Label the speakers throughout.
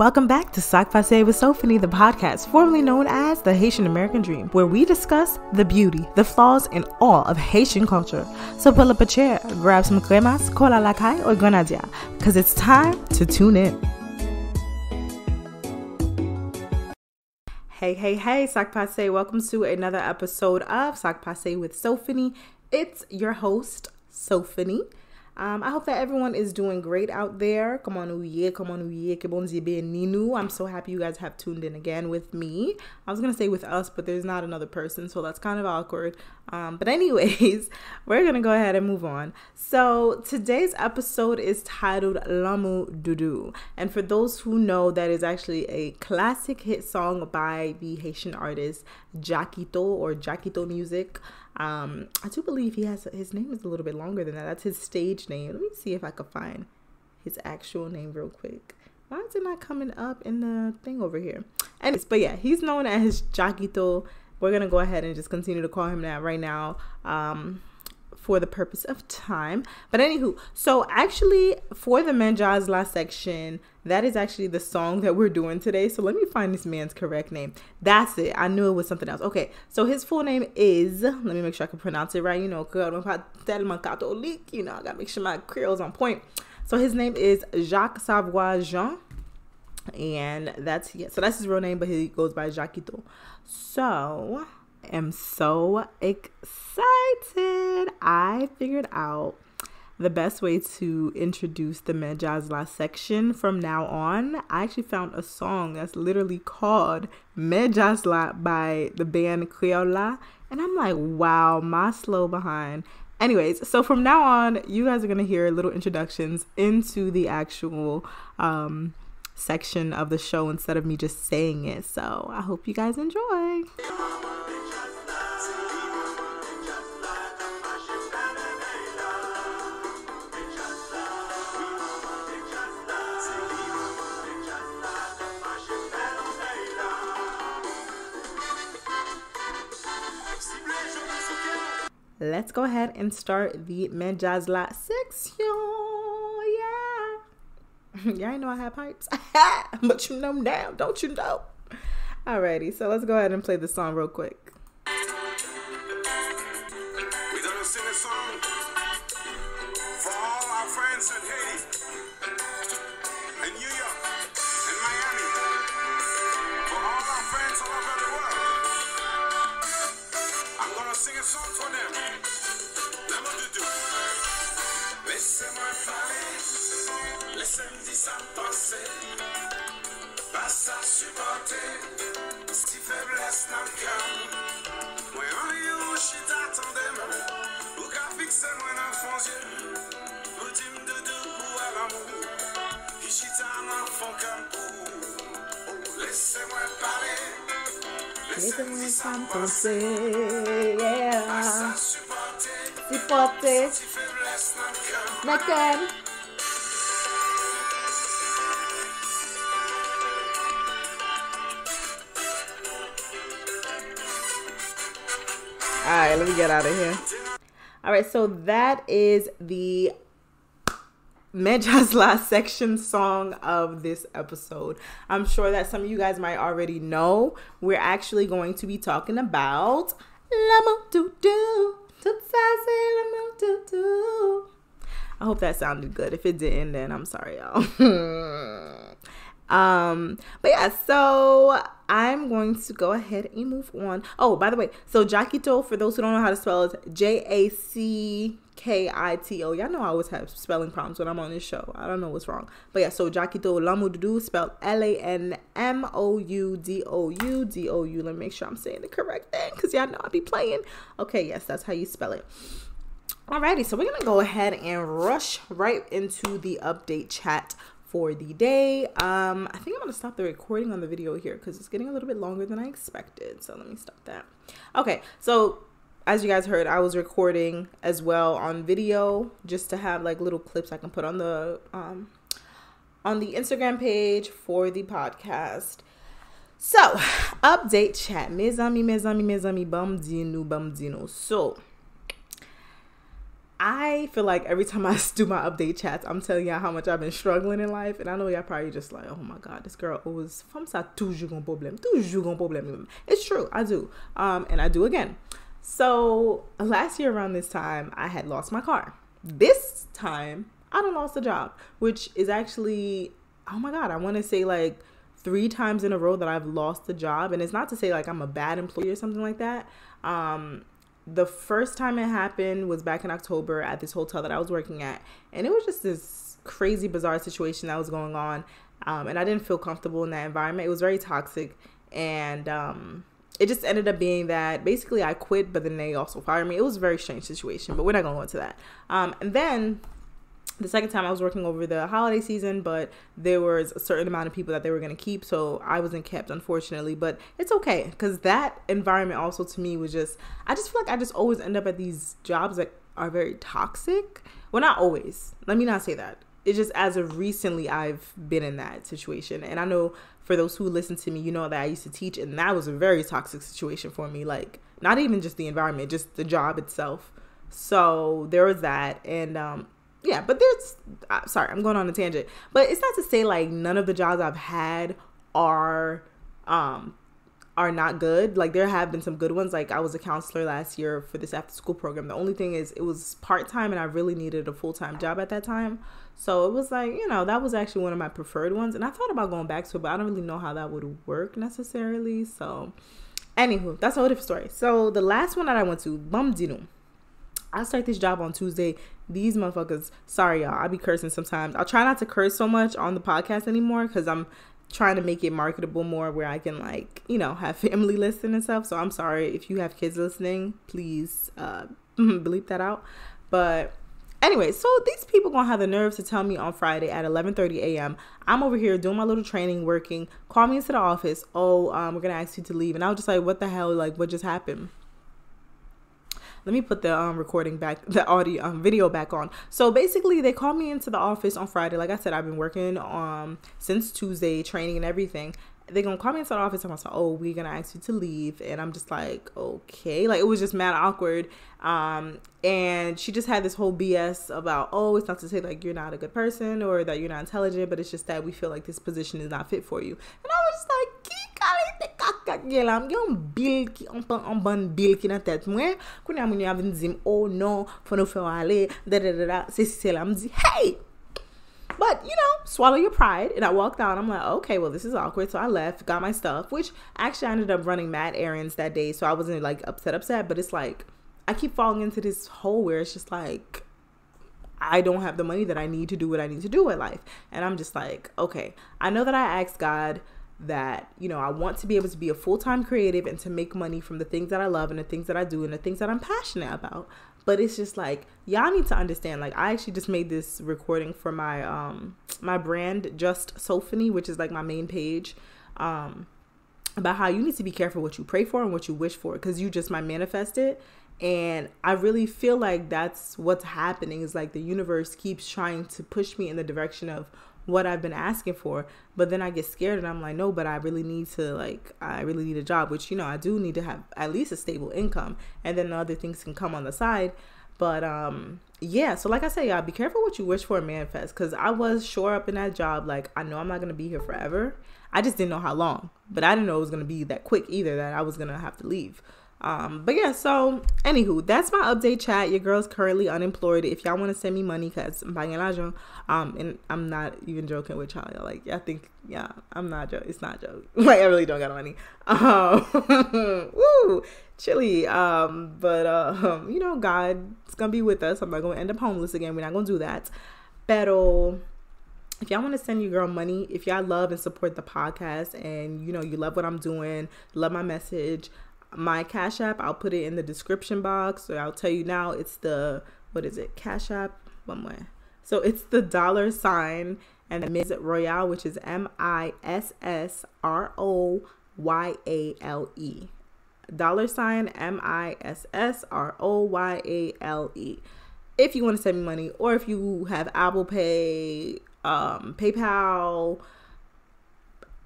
Speaker 1: Welcome back to S'ak Pase With Sophonie, the podcast formerly known as the Haitian American Dream, where we discuss the beauty, the flaws, and all of Haitian culture. So pull up a chair, grab some cremas, cola la caille, or grenadier, because it's time to tune in. Hey, S'ak Pase. Welcome to another episode of S'ak Pase With Sophonie. It's your host, Sophonie. I hope that everyone is doing great out there. Come on, I'm so happy you guys have tuned in again with me. I was going to say with us, but there's not another person, so that's kind of awkward. But anyways, we're going to go ahead and move on. So today's episode is titled Lanmou, Doudou. And for those who know, that is actually a classic hit song by the Haitian artist Jakito or Jakito Music. I do believe his name is a little bit longer than that. That's his stage name. Let me see if I can find his actual name real quick. Why is it not coming up in the thing over here? Anyways, but yeah, he's known as Jakito. We're going to go ahead and just continue to call him that right now for the purpose of time. But anywho, so actually for the Menjaz La section, that is actually the song that we're doing today. So let me find this man's correct name. That's it. I knew it was something else. Okay, so his full name is, let me make sure I can pronounce it right. You know, I gotta make sure my Creole's on point. So his name is Jacques Savoie Jean. And that's his real name, but he goes by Jakito. So I am so excited. I figured out the best way to introduce the Menjaz La section from now on. I actually found a song that's literally called Menjaz La by the band Creole. And I'm like, wow, my slow behind. Anyways, so from now on, you guys are going to hear little introductions into the actual section of the show instead of me just saying it. So I hope you guys enjoy. Let's go ahead and start the Menjaz La section. Yeah. Y'all know I have pipes. But you know now, don't you know? Alrighty, so let's go ahead and play the song real quick.
Speaker 2: We're gonna sing a song for all our friends in Haiti, in New York, in Miami, for all our friends all over the world. I'm gonna sing a song for them. Lanmou Doudou. Laissez-moi parler, laissez-moi dire ça penser, pas ça supporter, si faiblesse dans le cœur. Moi en you, j'suis t'attendais, ou qu'à fixer moi dans fond yeux, ou dis Doudou ou à l'amour, qui j'suis dans fond comme pour. Laissez-moi parler, laissez-moi ça penser,
Speaker 1: Yeah.
Speaker 2: ça supporter,
Speaker 1: Supporter.
Speaker 2: si faiblesse dans le cœur.
Speaker 1: Again. All right, let me get out of here. All right, so that is the Menjaz La section song of this episode. I'm sure that some of you guys might already know. We're actually going to be talking about Lanmou Doudou. Lanmou Doudou. I hope that sounded good. If it didn't, then I'm sorry, y'all. But yeah, so I'm going to go ahead and move on. Oh, by the way, so Jakito, for those who don't know how to spell it, Jakito. Y'all know I always have spelling problems when I'm on this show. I don't know what's wrong. But yeah, so Jakito, Lanmou Doudou, spelled Lanmoudou. Let me make sure I'm saying the correct thing, because y'all know I be playing. Okay, yes, that's how you spell it. Alrighty, so we're going to go ahead and rush right into the update chat for the day. I think I'm going to stop the recording on the video here because it's getting a little bit longer than I expected. So let me stop that. Okay, so as you guys heard, I was recording as well on video just to have like little clips I can put on the Instagram page for the podcast. So, update chat. Mes amis, bam dino. So, I feel like every time I do my update chats, I'm telling y'all how much I've been struggling in life. And I know y'all probably just like, oh my God, this girl always, femme ça toujours un problème. It's true, I do. And I do again. So last year around this time, I had lost my car. This time, I done lost a job, which is actually, oh my God, I want to say like 3 times in a row that I've lost a job. And it's not to say like I'm a bad employee or something like that. The first time it happened was back in October at this hotel that I was working at. And it was just this crazy, bizarre situation that was going on. And I didn't feel comfortable in that environment. It was very toxic. And it just ended up being that basically I quit, but then they also fired me. It was a very strange situation, but we're not going to go into that. And then the second time I was working over the holiday season, but there was a certain amount of people that they were going to keep. So I wasn't kept, unfortunately, but it's okay. Because that environment also to me was just, I just feel like I just always end up at these jobs that are very toxic. Well, not always. Let me not say that. It's just as of recently, I've been in that situation. And I know for those who listen to me, you know that I used to teach, and that was a very toxic situation for me. Like, not even just the environment, just the job itself. So there was that. And, yeah, but there's, sorry, I'm going on a tangent, but it's not to say like none of the jobs I've had are not good. Like there have been some good ones. Like I was a counselor last year for this after school program. The only thing is it was part-time and I really needed a full-time job at that time. So it was like, you know, that was actually one of my preferred ones. And I thought about going back to it, but I don't really know how that would work necessarily. So anywho, that's a whole different story. So the last one that I went to, Bum Dinu. I start this job on Tuesday. These motherfuckers, sorry y'all, I be cursing sometimes. I'll try not to curse so much on the podcast anymore because I'm trying to make it marketable more where I can like, you know, have family listen and stuff. So I'm sorry if you have kids listening, please bleep that out. But anyway, so these people gonna have the nerve to tell me on Friday at 11:30 a.m. I'm over here doing my little training, working, call me into the office. Oh, we're gonna ask you to leave. And I was just like, what the hell? Like, what just happened? Let me put the recording back, the audio video back on. So basically they called me into the office on Friday. Like I said, I've been working since Tuesday, training and everything. They're going to call me into the office and I'm like, oh, we're going to ask you to leave. And I'm just like, okay. Like it was just mad awkward. And she just had this whole BS about, oh, it's not to say like you're not a good person or that you're not intelligent, but it's just that we feel like this position is not fit for you. And I was just like, oh no, hey, but you know, swallow your pride. And I walked out. I'm like, okay, well, this is awkward. So I left, got my stuff, which actually I ended up running mad errands that day. So I wasn't like upset, but it's like, I keep falling into this hole where it's just like, I don't have the money that I need to do what I need to do in life. And I'm just like, okay, I know that I asked God that, you know, I want to be able to be a full-time creative and to make money from the things that I love and the things that I do and the things that I'm passionate about. But it's just like, y'all need to understand, like, I actually just made this recording for my my brand, Just Sophonie, which is like my main page, about how you need to be careful what you pray for and what you wish for, because you just might manifest it. And I really feel like that's what's happening, is like the universe keeps trying to push me in the direction of what I've been asking for, but then I get scared and I'm like, no, but I really need a job, which, you know, I do need to have at least a stable income, and then the other things can come on the side. But yeah, so like I say, y'all, be careful what you wish for and manifest, because I was sure up in that job, like, I know I'm not gonna be here forever. I just didn't know how long, but I didn't know it was gonna be that quick either, that I was gonna have to leave. But yeah, so anywho, that's my update chat. Your girl's currently unemployed. If y'all want to send me money, because I'm buying l'argent, and I'm not even joking with y'all. Like, I think, yeah, I'm not joking. It's not a joke. Like, I really don't got money. Woo, chilly. But you know, God's gonna be with us. I'm not gonna end up homeless again. We're not gonna do that. Pero if y'all want to send your girl money, if y'all love and support the podcast, and you know, you love what I'm doing, love my message, my Cash App, I'll put it in the description box. So I'll tell you now, it's the, what is it? Cash App, one more. So it's the $, and then Ms. Royale, which is MISSROYALE. $MISSROYALE. If you want to send me money, or if you have Apple Pay, PayPal,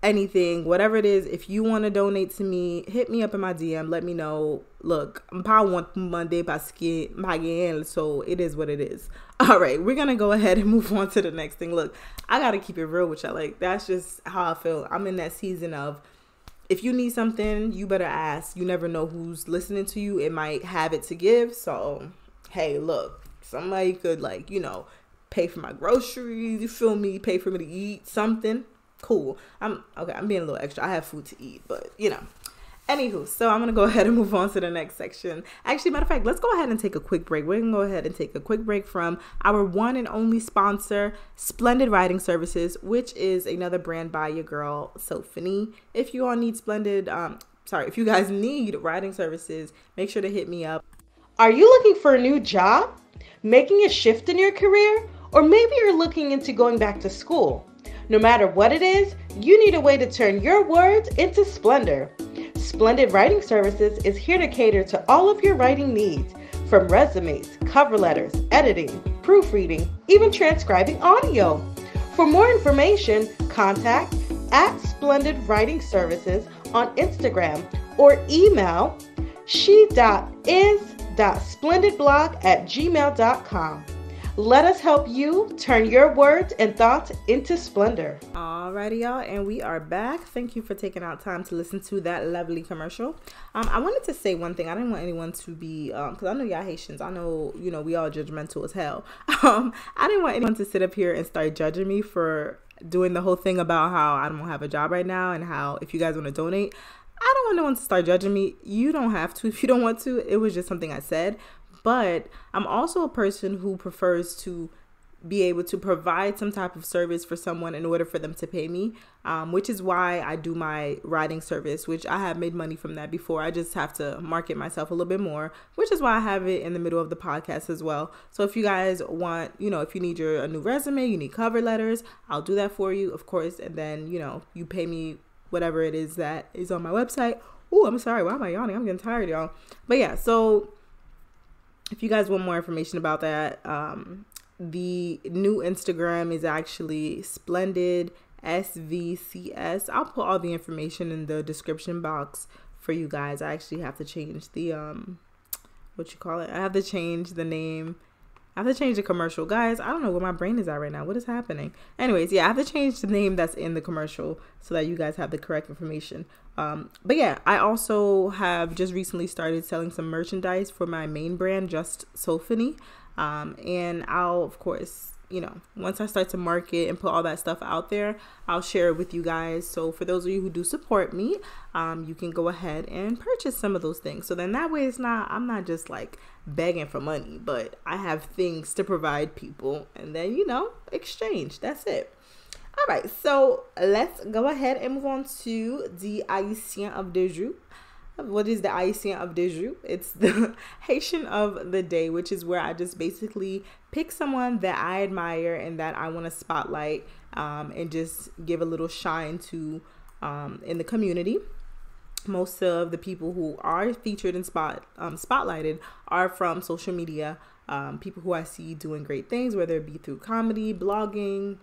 Speaker 1: anything, whatever it is. If you want to donate to me, hit me up in my DM. Let me know. Look, I'm probably want Monday basking, so it is what it is. All right, we're gonna go ahead and move on to the next thing. Look, I gotta keep it real with y'all. Like, that's just how I feel. I'm in that season of, if you need something, you better ask. You never know who's listening to you. It might have it to give. So, hey, look, somebody could, like, you know, pay for my groceries. You feel me? Pay for me to eat something. Cool. I'm being a little extra. I have food to eat, but you know. Anywho, so I'm going to go ahead and move on to the next section. Actually, matter of fact, let's go ahead and take a quick break. We're going to go ahead and take a quick break from our one and only sponsor, Splendid Writing Services, which is another brand by your girl, Sophonie. If you all need if you guys need writing services, make sure to hit me up.
Speaker 3: Are you looking for a new job? Making a shift in your career? Or maybe you're looking into going back to school? No matter what it is, you need a way to turn your words into splendor. Splendid Writing Services is here to cater to all of your writing needs, from resumes, cover letters, editing, proofreading, even transcribing audio. For more information, contact @Splendid Writing Services on Instagram or email she.is.splendidblog@gmail.com. Let us help you turn your words and thoughts into splendor.
Speaker 1: Alrighty, y'all, and we are back. Thank you for taking out time to listen to that lovely commercial. I wanted to say one thing. I didn't want anyone to be, because I know y'all Haitians. I know, you know, we all judgmental as hell. I didn't want anyone to sit up here and start judging me for doing the whole thing about how I don't have a job right now and how if you guys want to donate, I don't want no one to start judging me. You don't have to if you don't want to. It was just something I said. But I'm also a person who prefers to be able to provide some type of service for someone in order for them to pay me, which is why I do my writing service, which I have made money from that before. I just have to market myself a little bit more, which is why I have it in the middle of the podcast as well. So if you guys want, you know, if you need a new resume, you need cover letters, I'll do that for you, of course. And then, you know, you pay me whatever it is that is on my website. Oh, I'm sorry. Why am I yawning? I'm getting tired, y'all. But yeah, so if you guys want more information about that, the new Instagram is actually Splendid SVCS. I'll put all the information in the description box for you guys. I actually have to change the, I have to change the name. I have to change the commercial. Guys, I don't know where my brain is at right now. What is happening? Anyways, yeah, I have to change the name that's in the commercial so that you guys have the correct information. But yeah, I also have just recently started selling some merchandise for my main brand, Just Sophonie. And I'll, of course, you know, once I start to market and put all that stuff out there, I'll share it with you guys. So for those of you who do support me, you can go ahead and purchase some of those things. So then that way I'm not just like begging for money, but I have things to provide people and then, you know, exchange. That's it. All right. So let's go ahead and move on to the Haitian of the jour. What is the Haitian of the jour? It's the Haitian of the day, which is where I just basically pick someone that I admire and that I want to spotlight and just give a little shine to in the community. Most of the people who are featured and spotlighted are from social media, people who I see doing great things, whether it be through comedy, blogging,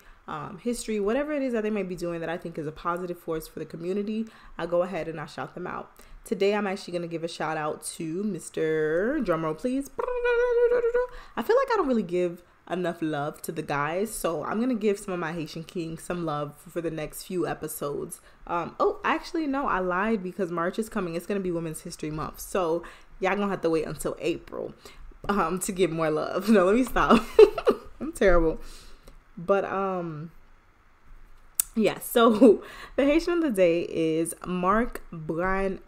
Speaker 1: history, whatever it is that they may be doing that I think is a positive force for the community. I go ahead and I shout them out. Today, I'm actually going to give a shout out to Mr. Drumroll, please. I feel like I don't really give enough love to the guys, so I'm going to give some of my Haitian kings some love for the next few episodes. Oh, actually, no, I lied because March is coming. It's going to be Women's History Month, so y'all going to have to wait until April to give more love. No, let me stop. I'm terrible. But, yeah, so the Haitian of the day is Marc Brianvil.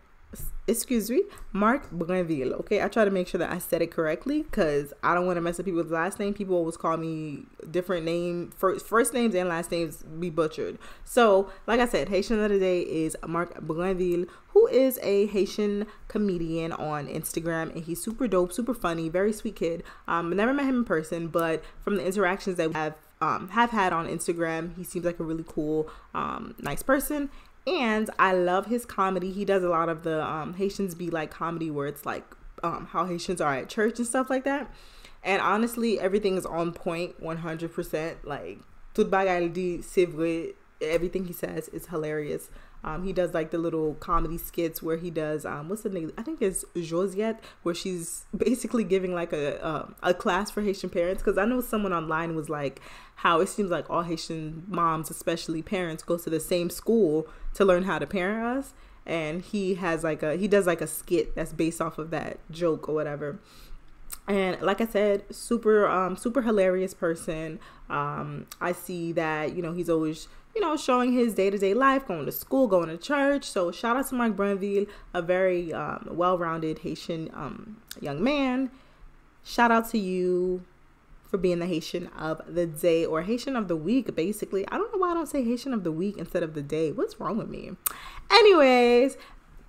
Speaker 1: Okay, I try to make sure that I said it correctly because I don't want to mess up people's last name. People always call me different name, first names and last names be butchered. So like I said, Haitian of the day is Marc Brianvil, who is a Haitian comedian on Instagram, and he's super dope, super funny, very sweet kid. Never met him in person, but from the interactions that we have had on Instagram, he seems like a really cool, nice person. And I love his comedy. He does a lot of the Haitians be like comedy where it's like how Haitians are at church and stuff like that. And honestly, everything is on point 100%. Like, tout bagay di, c'est vrai. everything he says is hilarious. He does like the little comedy skits where he does what's the name? I think it's Josiette, where she's basically giving like a class for Haitian parents. Because I know someone online was like, how it seems like all Haitian moms, especially parents, go to the same school to learn how to parent us. And he does like a skit that's based off of that joke or whatever. And like I said, super hilarious person. I see that, he's always, showing his day-to-day life, going to school, going to church. So shout out to Marc Brianvil, a very well-rounded Haitian young man. Shout out to you for being the Haitian of the day, or Haitian of the week, basically. I don't know why I don't say Haitian of the week instead of the day. What's wrong with me? Anyways,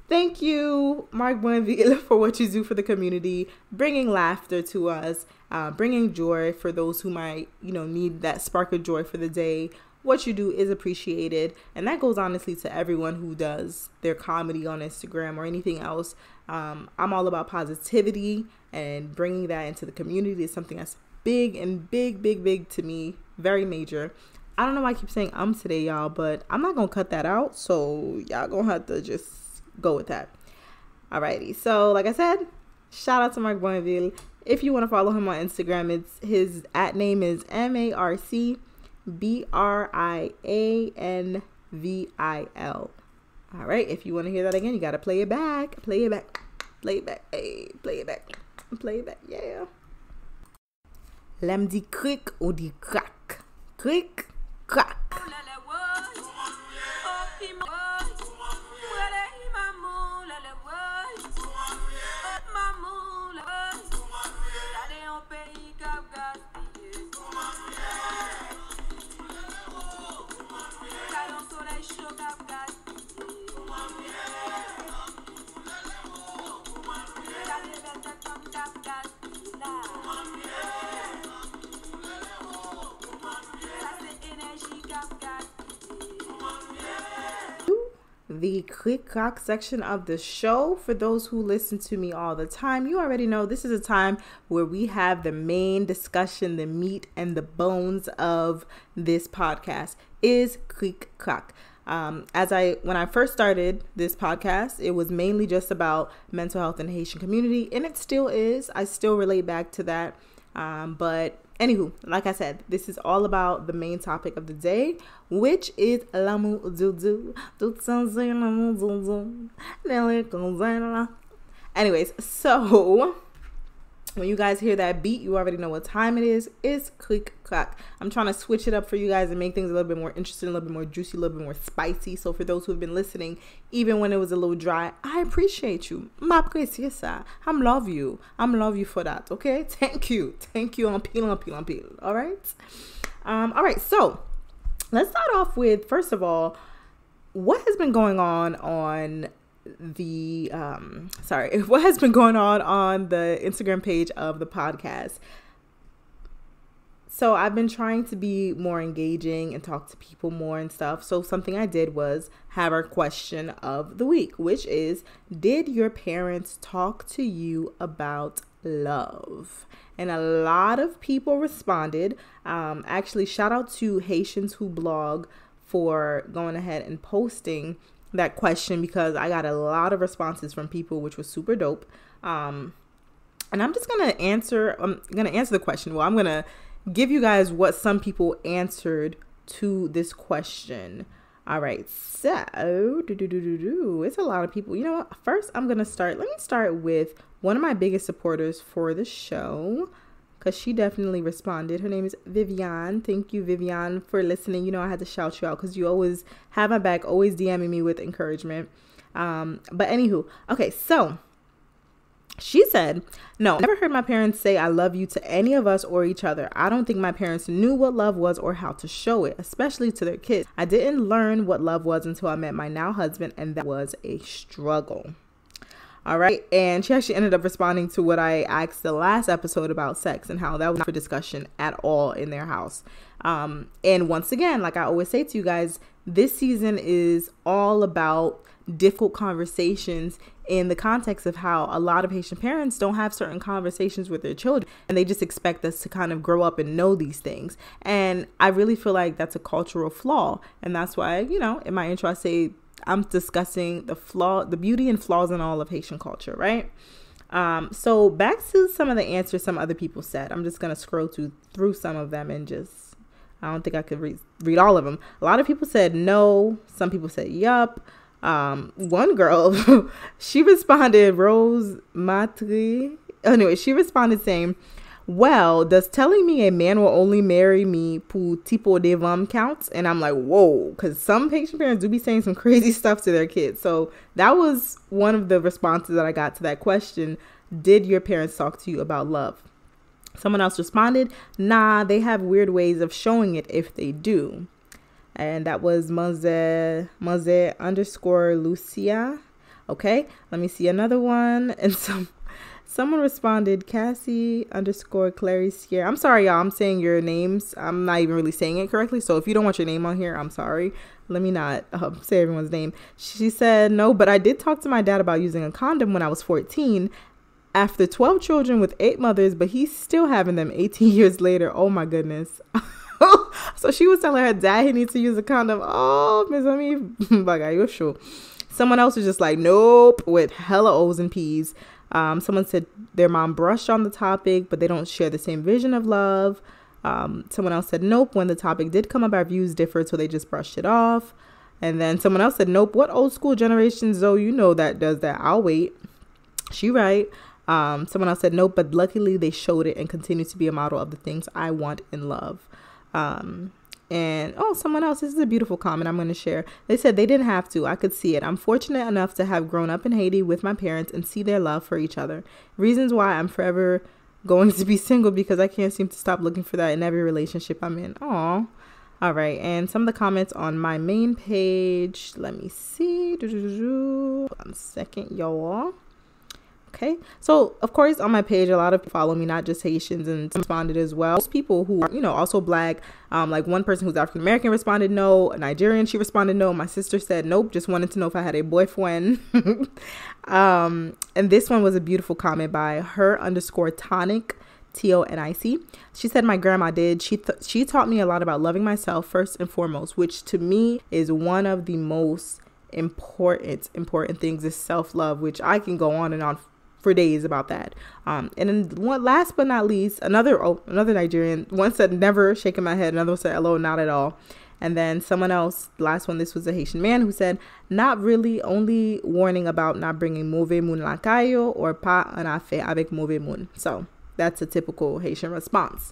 Speaker 1: thank you, Marc Brianvil, for what you do for the community, bringing laughter to us, bringing joy for those who might, need that spark of joy for the day. What you do is appreciated, and that goes honestly to everyone who does their comedy on Instagram or anything else. I'm all about positivity, and bringing that into the community is something that's big to me, very major. I don't know why I keep saying today, y'all, but I'm not gonna cut that out, so y'all gonna have to just go with that. Alrighty, so like I said, shout out to Marc Brianvil. If you want to follow him on Instagram, his @name is MarcBrianvil. All right, if you want to hear that again, you gotta play it back, hey, yeah. L'aime dit cric ou dit crack, cric, crack. The click clock section of the show. For those who listen to me all the time, you already know this is a time where we have the main discussion, the meat and the bones of this podcast is click clock. When I first started this podcast, it was mainly just about mental health in the Haitian community, and it still is. I still relate back to that. But anywho, like I said, this is all about the main topic of the day, which is Lanmou, Doudou. Anyways, so when you guys hear that beat, you already know what time it is. It's click clack. I'm trying to switch it up for you guys and make things a little bit more interesting, a little bit more juicy, a little bit more spicy. So for those who have been listening, even when it was a little dry, I appreciate you. M'apprécie ça. I'm love you for that. Okay, thank you en pile. All right. All right. So let's start off with, first of all, what has been going on the Instagram page of the podcast. So I've been trying to be more engaging and talk to people more and stuff. So something I did was have our question of the week, which is, did your parents talk to you about love? And a lot of people responded. Actually, shout out to Haitians Who Blog for going ahead and posting that question, because I got a lot of responses from people, which was super dope. And I'm just gonna answer the question. Well, I'm gonna give you guys what some people answered to this question. All right, so it's a lot of people. You know what? First, let me start with one of my biggest supporters for the show, because she definitely responded. Her name is Vivian. Thank you, Vivian, for listening. You know, I had to shout you out because you always have my back, always DMing me with encouragement. But anywho, okay, so she said, no, I never heard my parents say I love you to any of us or each other. I don't think my parents knew what love was or how to show it, especially to their kids. I didn't learn what love was until I met my now husband, and that was a struggle. All right. And she actually ended up responding to what I asked the last episode about sex and how that was not for discussion at all in their house. And once again, like I always say to you guys, this season is all about difficult conversations in the context of how a lot of Haitian parents don't have certain conversations with their children, and they just expect us to kind of grow up and know these things. And I really feel like that's a cultural flaw. And that's why, you know, in my intro, I say I'm discussing the beauty and flaws in all of Haitian culture, right? So back to some of the answers some other people said. I'm just going to scroll through some of them and I don't think I could read all of them. A lot of people said no. Some people said yup. One girl, she responded, Rose Matri. Anyway, she responded saying, well, does telling me a man will only marry me pour tipo de vam count? And I'm like, whoa, because some Haitian parents do be saying some crazy stuff to their kids. So that was one of the responses that I got to that question. Did your parents talk to you about love? Someone else responded, nah, they have weird ways of showing it if they do. And that was Maze _ Lucia. Okay, let me see another one. And someone responded, Cassie _ Clarice. I'm sorry, y'all. I'm saying your names. I'm not even really saying it correctly. So if you don't want your name on here, I'm sorry. Let me not say everyone's name. She said, no, but I did talk to my dad about using a condom when I was 14. After 12 children with 8 mothers, but he's still having them 18 years later. Oh my goodness. So she was telling her dad he needs to use a condom. Oh, Miss Ami, bagayo show. Someone else was just like, nope, with hella O's and P's. Someone said their mom brushed on the topic, but they don't share the same vision of love. Someone else said, nope, when the topic did come up, our views differed, so they just brushed it off. And then someone else said, nope, what old school generation, Zoe, you know that does that. I'll wait. She right. Someone else said, nope, but luckily they showed it and continue to be a model of the things I want in love. Someone else, this is a beautiful comment I'm going to share. They said they didn't have to. I could see it. I'm fortunate enough to have grown up in Haiti with my parents and see their love for each other. Reasons why I'm forever going to be single, because I can't seem to stop looking for that in every relationship I'm in. Aw. All right. And some of the comments on my main page. Let me see. Hold on a second, y'all. Okay, so of course on my page a lot of people follow me, not just Haitians, and responded as well. Most people who are, you know, also black, like one person who's African American responded no. A Nigerian, she responded no. My sister said nope, just wanted to know if I had a boyfriend. And this one was a beautiful comment by her _ tonic TONIC. She said my grandma did. She taught me a lot about loving myself first and foremost, which to me is one of the most important things, is self-love, which I can go on and on for days about that. And then last but not least, another Nigerian, one said never, shaking my head. Another one said hello, not at all. And then someone else, last one, this was a Haitian man who said, not really, only warning about not bringing mauvais moun la caillou or pas en affaire avec mauvais moun. So that's a typical Haitian response.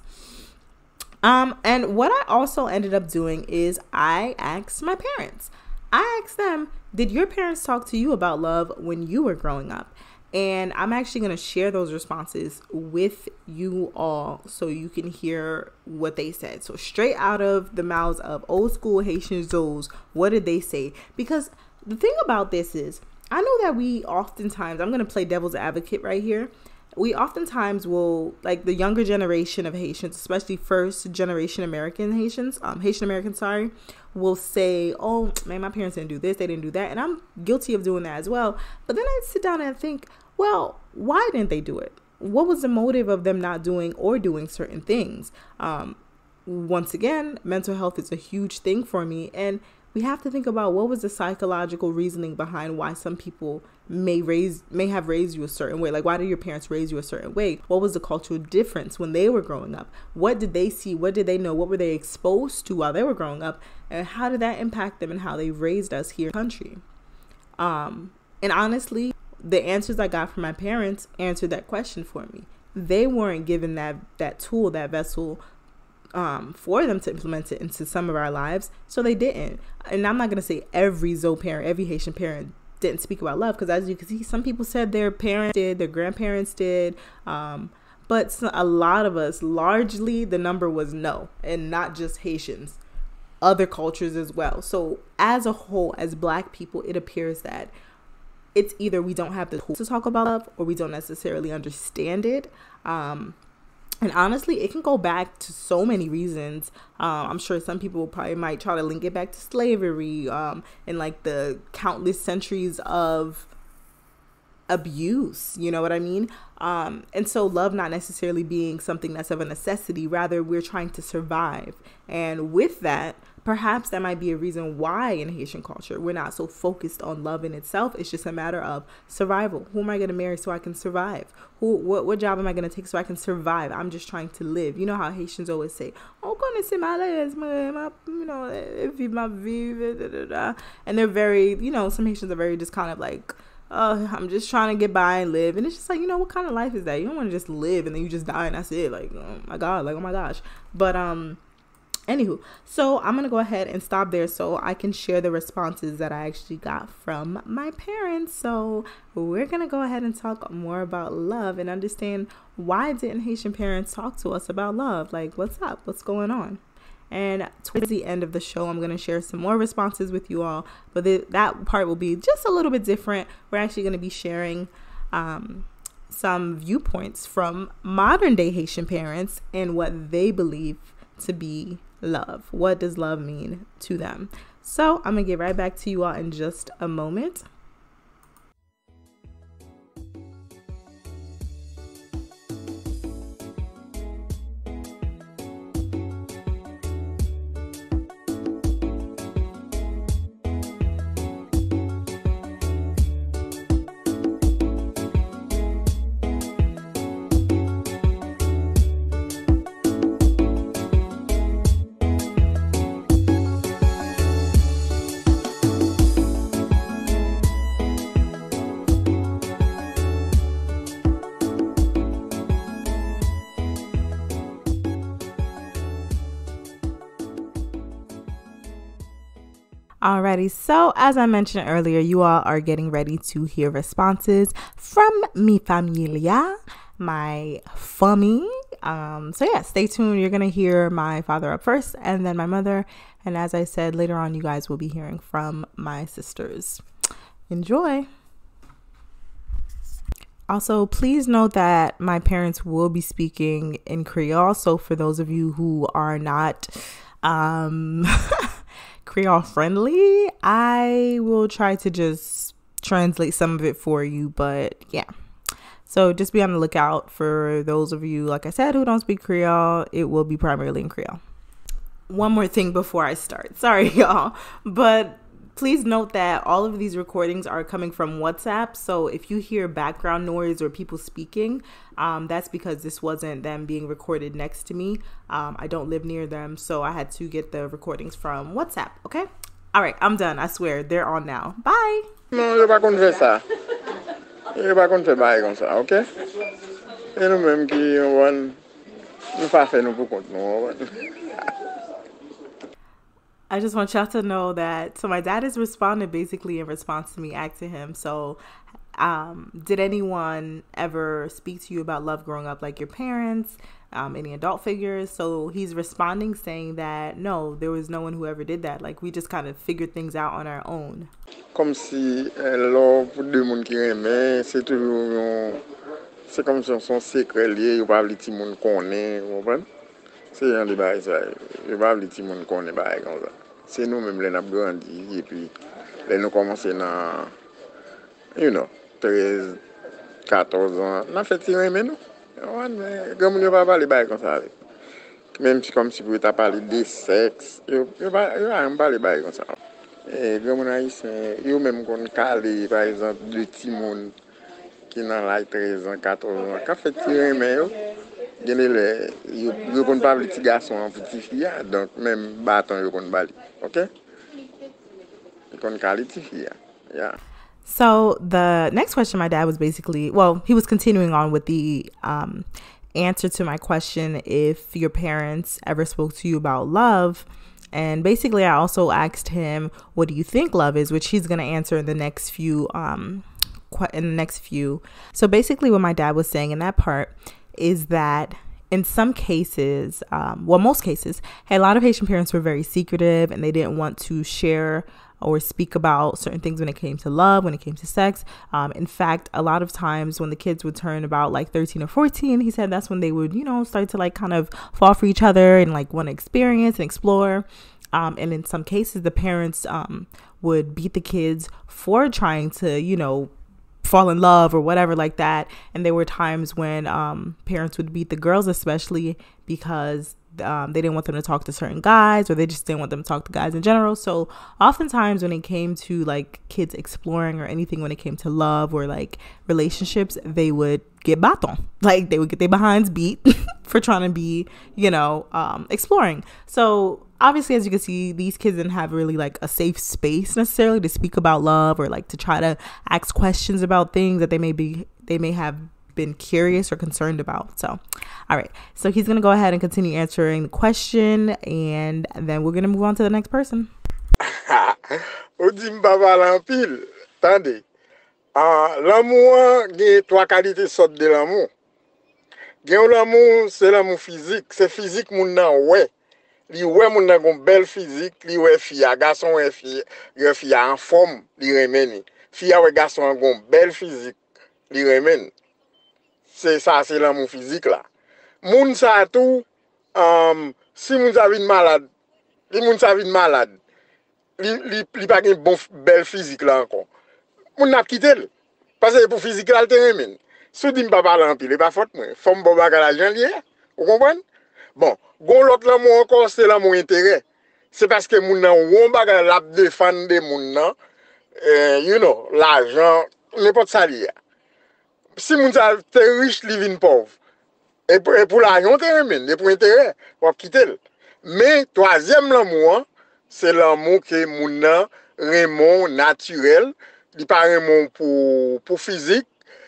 Speaker 1: And what I also ended up doing is I asked my parents. I asked them, did your parents talk to you about love when you were growing up? And I'm actually going to share those responses with you all so you can hear what they said. So straight out of the mouths of old school Haitian Zoes, what did they say? Because the thing about this is, I know that we oftentimes, I'm going to play devil's advocate right here. We oftentimes will, like the younger generation of Haitians, especially first generation American Haitians, Haitian Americans, sorry, will say, oh man, my parents didn't do this, they didn't do that. And I'm guilty of doing that as well. But then I sit down and think, well, why didn't they do it? What was the motive of them not doing or doing certain things? Once again, mental health is a huge thing for me. And we have to think about what was the psychological reasoning behind why some people may have raised you a certain way. Like, why did your parents raise you a certain way? What was the cultural difference when they were growing up? What did they see? What did they know? What were they exposed to while they were growing up? And how did that impact them and how they raised us here in the country? And honestly, the answers I got from my parents answered that question for me. They weren't given that tool, that vessel, for them to implement it into some of our lives, so they didn't. And I'm not going to say every Zoe parent, every Haitian parent didn't speak about love, because as you can see, some people said their parents did, their grandparents did, but a lot of us, largely the number was no, and not just Haitians, other cultures as well. So as a whole, as Black people, it appears that it's either we don't have the tools to talk about love, or we don't necessarily understand it. And honestly, it can go back to so many reasons. I'm sure some people probably might try to link it back to slavery, and like the countless centuries of abuse, you know what I mean? And so love not necessarily being something that's of a necessity, rather we're trying to survive. And with that, perhaps that might be a reason why in Haitian culture we're not so focused on love in itself. It's just a matter of survival. Who am I going to marry so I can survive? What job am I going to take so I can survive? I'm just trying to live. You know how Haitians always say, "Oh, connaissez malaise, you know, vive ma vie," da, da, da. And they're very, you know, some Haitians are very just kind of like, I'm just trying to get by and live. And it's just like, you know, what kind of life is that? You don't want to just live and then you just die and that's it. Like, oh my God, like, oh my gosh. But anywho, so I'm going to go ahead and stop there so I can share the responses that I actually got from my parents. So we're going to go ahead and talk more about love and understand, why didn't Haitian parents talk to us about love? Like, what's up? What's going on? And towards the end of the show, I'm going to share some more responses with you all. But that part will be just a little bit different. We're actually going to be sharing some viewpoints from modern day Haitian parents and what they believe to be love. What does love mean to them? So I'm going to get right back to you all in just a moment. Alrighty, so as I mentioned earlier, you all are getting ready to hear responses from mi familia, my family. So yeah, stay tuned. You're gonna hear my father up first, and then my mother. And as I said, later on, you guys will be hearing from my sisters. Enjoy. Also, please note that my parents will be speaking in Creole. So for those of you who are not Creole friendly, I will try to just translate some of it for you, but yeah, so just be on the lookout for those of you, like I said, who don't speak Creole. It will be primarily in Creole. One more thing before I start, sorry y'all, but please note that all of these recordings are coming from WhatsApp. So if you hear background noise or people speaking, that's because this wasn't them being recorded next to me. I don't live near them, so I had to get the recordings from WhatsApp. Okay? All right, I'm done. I swear. They're on now. Bye.
Speaker 4: Non, je pas qu'on fait ça. Je pas qu'on fait bail comme ça, OK? Et nous même qui nous pas faire nous pour compte nous.
Speaker 1: I just want y'all to know that, so my dad is responding basically in response to me asking him, so did anyone ever speak to you about love growing up, like your parents, any adult figures? So he's responding saying that no, there was no one who ever did that. Like, we just kind of figured things out on our own.
Speaker 4: Comme si l'or pour deux monde qui aiment, c'est toujours c'est comme si son secret lié, il pas les petits monde connaît, vous comprenez? C'est un débat ça. Il pas les petits monde connaît bail comme ça. C'est nous même les n'a grandi et puis les nous commencer dans 13 14 ans. On fait tirer mais nous. Mais comme on va parler bail comme ça. Même si comme si vous t'a parlé de sexe, il va parler bail comme ça. Et comme on a ici, yo même qu'on calé par exemple de petits monde qui dans l'âge 13 ans, 14 ans, qu'a fait tirer mais yo yo kon pas les petits garçons en petit fille, donc même bâton yo kon bali. Okay? Yo kon calé petit fille. Yeah.
Speaker 1: So the next question my dad was basically, well, he was continuing on with the answer to my question, if your parents ever spoke to you about love. And basically I also asked him, what do you think love is, which he's going to answer in the next few So basically what my dad was saying in that part is that in some cases, most cases, a lot of Haitian parents were very secretive and they didn't want to share or speak about certain things when it came to love, when it came to sex. In fact, a lot of times when the kids would turn about like 13 or 14, he said that's when they would, start to like kind of fall for each other and like want to experience and explore. And in some cases, the parents would beat the kids for trying to, fall in love or whatever like that. And there were times when parents would beat the girls, especially because they didn't want them to talk to certain guys, or they just didn't want them to talk to guys in general. So oftentimes when it came to like kids exploring or anything, when it came to love or like relationships, they would get baton. Like they would get their behinds beat for trying to be, exploring. So obviously, as you can see, these kids didn't have really like a safe space necessarily to speak about love or like to try to ask questions about things that they may have been curious or concerned about. So, all right. So he's going to go ahead and continue answering the question, and then we're going to move on to the next person.
Speaker 4: Ou di m'pa pale en pile. Tande. L'amour gen trois qualités sorte de l'amour. Gen l'amour, c'est l'amour physique. C'est physique moun nan ouais. Li ouais moun nan gon belle physique, li ouais fille, garçon ouais fille, fille en forme, li remeni. Fille ouais garçon gon belle physique, li remeni. C'est ça, c'est l'amour physique là. Moun sa tout, si moun sa vin malade, li pa gen bon belle physique là encore. Moun n'a quitté le. Parce que pour physique là, le te remen. Sou di m'pa parle en pile, pas faute moi. Femme bon bagay la jan lié, vous comprenez? Bon, gon l'autre l'amour encore, c'est l'amour intérêt. C'est parce que moun nan won bagay la défendre de moun nan, l'argent, n'importe ça lié. Si moun sa te riche, li vin pauvre. Et pour l'argent, te remen, et pour intérêt, wap quitter. Mais troisième l'amour, c'est l'amour que moun nan remon naturel, li pa remon pour physique,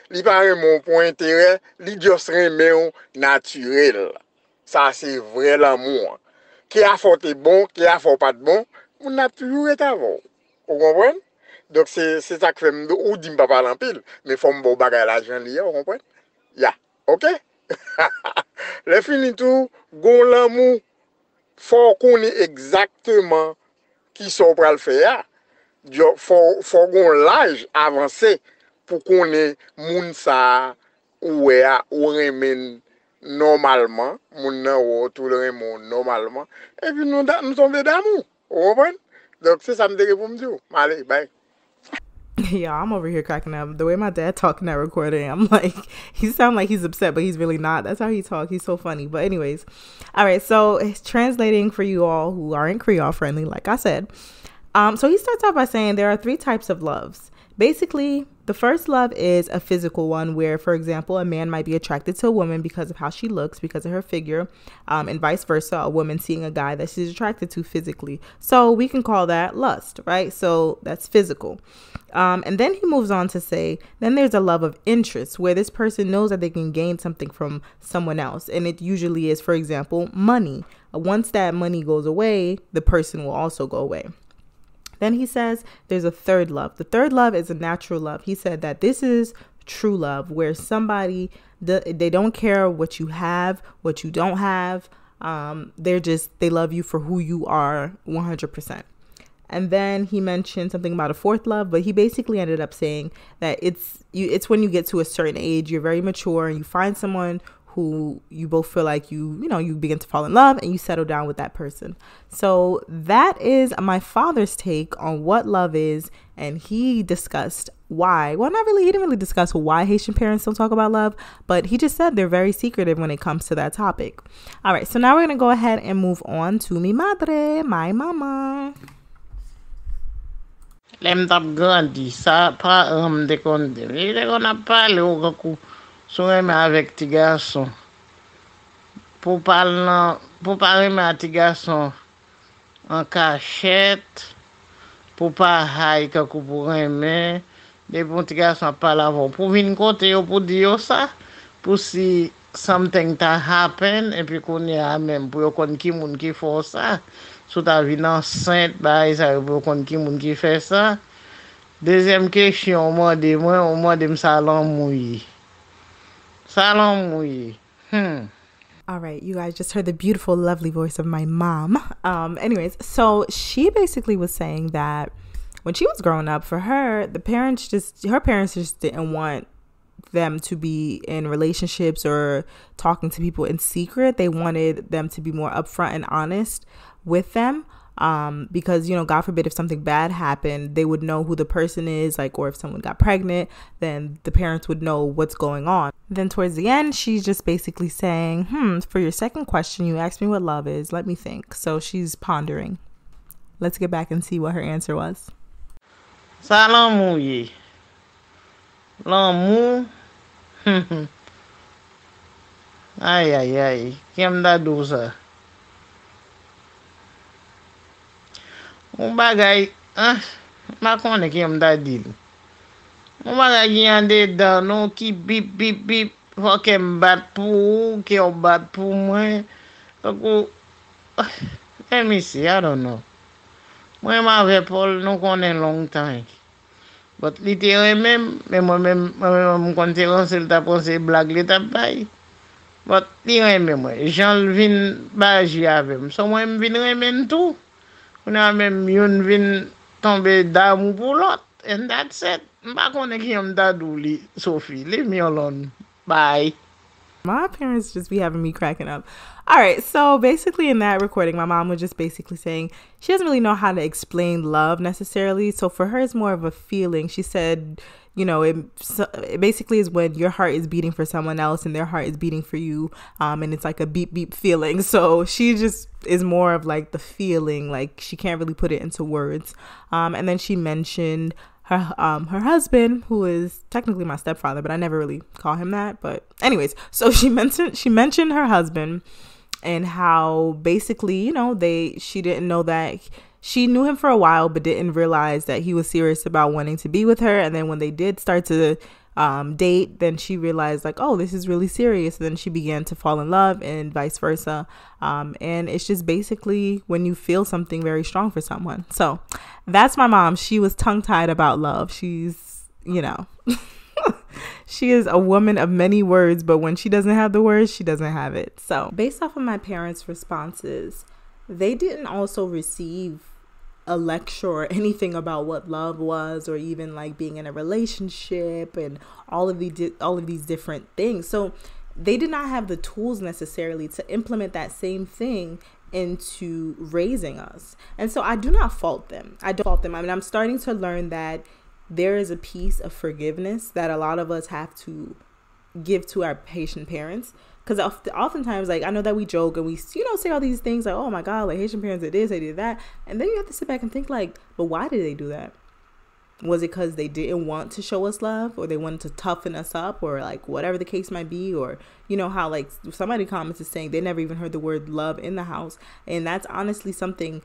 Speaker 4: li pa remon pour intérêt, li just remon naturel. Ça c'est vrai l'amour. Qui a fort bon, qui a fort pas de bon, moun a toujours été avant. Vous comprenez? Donc c'est ça que fait ou dit m'pa parler en pile, mais faut m'bo bagay l'argent lié, vous comprenez? OK? Le fini tout, gon l'amour, faut qu'on ait exactement qui sont pour le faire. Faut gon l'âge avancé pour qu'on ait moun sa ou remen normalement, moun nan ou tout le remen normalement, et puis nous tombons d'amour, vous comprenez? Donc c'est ça me dit pour me dire. Allez, bye.
Speaker 1: Yeah, I'm over here cracking up. The way my dad talked in that recording, I'm like, he sounds like he's upset, but he's really not. That's how he talks. He's so funny. But anyways, all right. So it's translating for you all who aren't Creole friendly, like I said. So he starts out by saying there are 3 types of loves. Basically, the first love is a physical one where, for example, a man might be attracted to a woman because of how she looks, because of her figure, and vice versa, a woman seeing a guy that she's attracted to physically. So we can call that lust, right? So that's physical. And then he moves on to say, then there's a love of interest where this person knows that they can gain something from someone else. And it usually is, for example, money. Once that money goes away, the person will also go away. Then he says there's a third love. The third love is a natural love. He said that this is true love where somebody, they don't care what you have, what you don't have. They love you for who you are 100%. And then he mentioned something about a fourth love, but he basically ended up saying that it's when you get to a certain age, you're very mature and you find someone who you both feel like you begin to fall in love and you settle down with that person. So that is my father's take on what love is. And he discussed why. Well, he didn't really discuss why Haitian parents don't talk about love, but he just said they're very secretive when it comes to that topic. All right. So now we're going to go ahead and move on to mi madre, my mama.
Speaker 5: Lem tap grandi, sa pa de konde. De kon a pale ou kakou. Sou reme avec ti garçon. Pour parler à ti garçon en cachette, pour pas haï kakou pour reme, de bon ti garçon parle avant. Pour venir côté yo pour dire ça, pour si something ta happen, et puis qu'on y a même pour yo kon ki moun ki fò ça. Sou ta vin enceinte, bah ça pour kon ki moun ki fait ça. Deuxième question, moi de salon mouillé. Salon mouillé.
Speaker 1: All right, you guys just heard the beautiful, lovely voice of my mom. Anyways, so she basically was saying that when she was growing up, for her, her parents just didn't want them to be in relationships or talking to people in secret. They wanted them to be more upfront and honest with them. Because, you know, God forbid if something bad happened, they would know who the person is, like, or if someone got pregnant, then the parents would know what's going on. Then towards the end, she's just basically saying, for your second question, you asked me what love is. Let me think. So she's pondering. Let's get back and see what her answer was.
Speaker 5: Lanmou ye. Lanmou. Ay. Kem da do sa. Un bagay, ma konen ki yon da dil. Un bagay ki yon de dan nou ki bip, fò ke m bat pou, ki yon bat pou mwen. Fò let me see, I don't know. Mwen ma ve Paul nou konen long time. But li te remem, mwen kon te konsel ta ponse blag li ta bay. But li remem mwen, jan vin baji avem. So mwen vin remen tou. Mwen même yon vin tombe damou pour l'autre. And that's it. Mpa konen ki yon dadou li, Sophie. Leave me alone. Bye.
Speaker 1: My parents just be having me cracking up. All right. So basically in that recording, my mom was just basically saying she doesn't really know how to explain love necessarily. So for her, it's more of a feeling. She said, you know, it basically is when your heart is beating for someone else and their heart is beating for you. And it's like a beep, beep feeling. So she just is more of like the feeling, like she can't really put it into words. And then she mentioned her husband, who is technically my stepfather, but I never really call him that. But anyways, so she mentioned her husband and how basically, you know, she didn't know that. She knew him for a while, but didn't realize that he was serious about wanting to be with her. And then when they did start to date, then she realized like, oh, this is really serious. And then she began to fall in love and vice versa. And it's just basically when you feel something very strong for someone. So that's my mom. She was tongue-tied about love. She's, you know, she is a woman of many words, but when she doesn't have the words, she doesn't have it. So based off of my parents' responses, they didn't also receive a lecture or anything about what love was, or even like being in a relationship and all of these different things. So they did not have the tools necessarily to implement that same thing into raising us. And so I do not fault them. I don't fault them. I mean, I'm starting to learn that there is a piece of forgiveness that a lot of us have to give to our Haitian parents. Because oftentimes, like, I know that we joke and we, you know, say all these things like, oh my God, like Haitian parents did this, they did that. And then you have to sit back and think like, but why did they do that? Was it because they didn't want to show us love, or they wanted to toughen us up, or like whatever the case might be? Or, you know, how like somebody commented saying they never even heard the word love in the house. And that's honestly something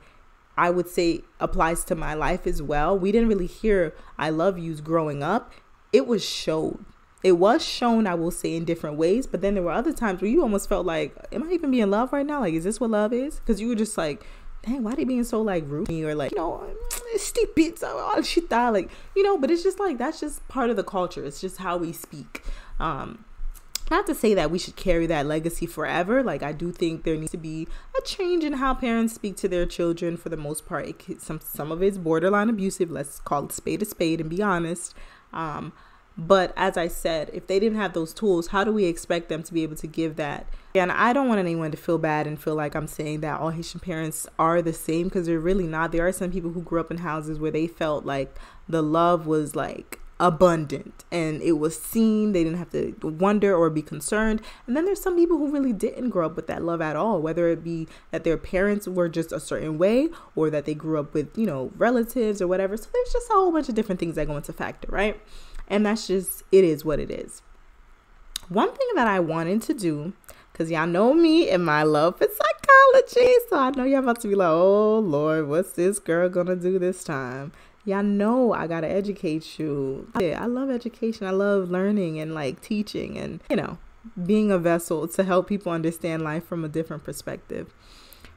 Speaker 1: I would say applies to my life as well. We didn't really hear I love yous growing up. It was shown. It was shown, I will say, in different ways. But then there were other times where you almost felt like, am I even being in love right now? Like, is this what love is? Because you were just like, dang, why are they being so like rude? Or like, you know, stupid, all shit that, like, you know, but it's just like, that's just part of the culture. It's just how we speak. Not to say that we should carry that legacy forever. Like, I do think there needs to be a change in how parents speak to their children. For the most part, some of it's borderline abusive. Let's call it spade a spade and be honest. But as I said, if they didn't have those tools, how do we expect them to be able to give that? And I don't want anyone to feel bad and feel like I'm saying that all Haitian parents are the same, because they're really not. There are some people who grew up in houses where they felt like the love was like abundant and it was seen. They didn't have to wonder or be concerned. And then there's some people who really didn't grow up with that love at all, whether it be that their parents were just a certain way or that they grew up with, you know, relatives or whatever. So there's just a whole bunch of different things that go into factor, right? And that's just, it is what it is. One thing that I wanted to do, because y'all know me and my love for psychology, so I know y'all about to be like, oh Lord, what's this girl gonna do this time? Y'all know I gotta educate you. I love education. I love learning and like teaching and, you know, being a vessel to help people understand life from a different perspective.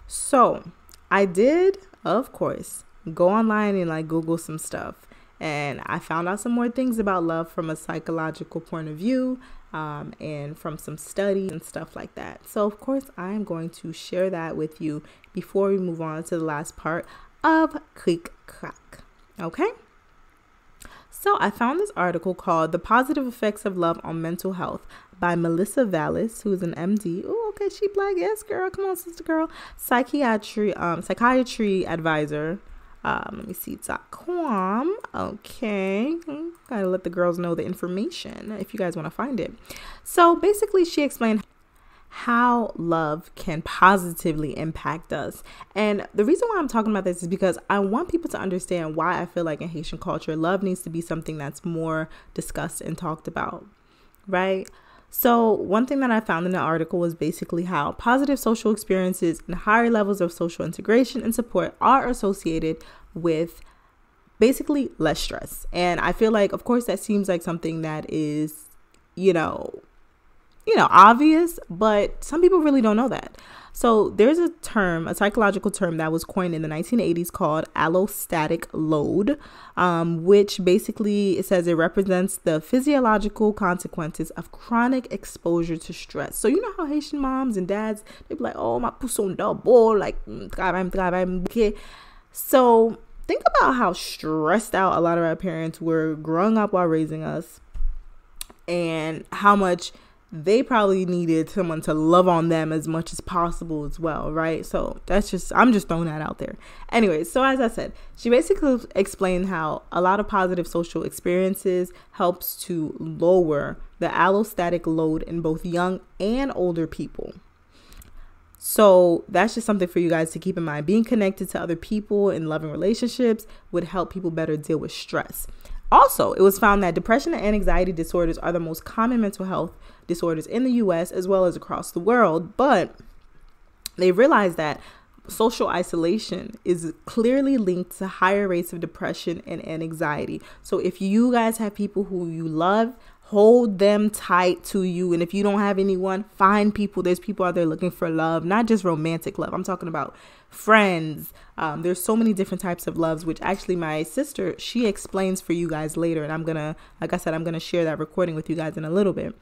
Speaker 1: So I did, of course, go online and like Google some stuff. And I found out some more things about love from a psychological point of view, and from some studies and stuff like that. So, of course, I'm going to share that with you before we move on to the last part of Click Crack. Okay. So I found this article called "The Positive Effects of Love on Mental Health" by Melissa Vallis, who is an MD. Oh, okay, she Black. Yes, girl. Come on, sister girl. Psychiatry advisor. Let me see. .com. Okay. Gotta let the girls know the information if you guys want to find it. So basically, she explained how love can positively impact us. And the reason why I'm talking about this is because I want people to understand why I feel like in Haitian culture, love needs to be something that's more discussed and talked about, right? So one thing that I found in the article was basically how positive social experiences and higher levels of social integration and support are associated with basically less stress. And I feel like, of course, that seems like something that is, obvious, but some people really don't know that. So there's a psychological term that was coined in the 1980s called allostatic load, which basically, it says it represents the physiological consequences of chronic exposure to stress. So you know how Haitian moms and dads, they be like, oh, my pousson double, like, okay. So think about how stressed out a lot of our parents were growing up while raising us, and how much they probably needed someone to love on them as much as possible as well, right? So I'm just throwing that out there. Anyway, so as I said, she basically explained how a lot of positive social experiences helps to lower the allostatic load in both young and older people. So that's just something for you guys to keep in mind. Being connected to other people in loving relationships would help people better deal with stress. Also, it was found that depression and anxiety disorders are the most common mental health disorders in the US as well as across the world, but they realized that social isolation is clearly linked to higher rates of depression and anxiety. So if you guys have people who you love, hold them tight to you. And if you don't have anyone, find people. There's people out there looking for love, not just romantic love. I'm talking about friends. There's so many different types of loves, which actually my sister, she explains for you guys later. And I'm going to share that recording with you guys in a little bit.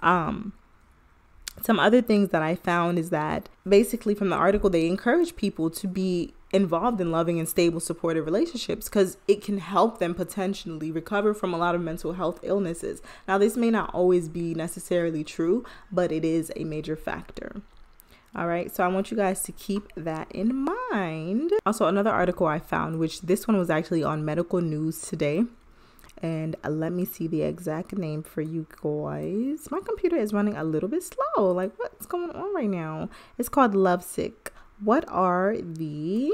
Speaker 1: Some other things that I found is that basically from the article, they encourage people to be involved in loving and stable, supportive relationships because it can help them potentially recover from a lot of mental health illnesses. Now, this may not always be necessarily true, but it is a major factor. All right, so I want you guys to keep that in mind. Also, another article I found, which this one was actually on Medical News Today. And let me see the exact name for you guys. My computer is running a little bit slow. Like, what's going on right now? It's called Lovesick. What are the...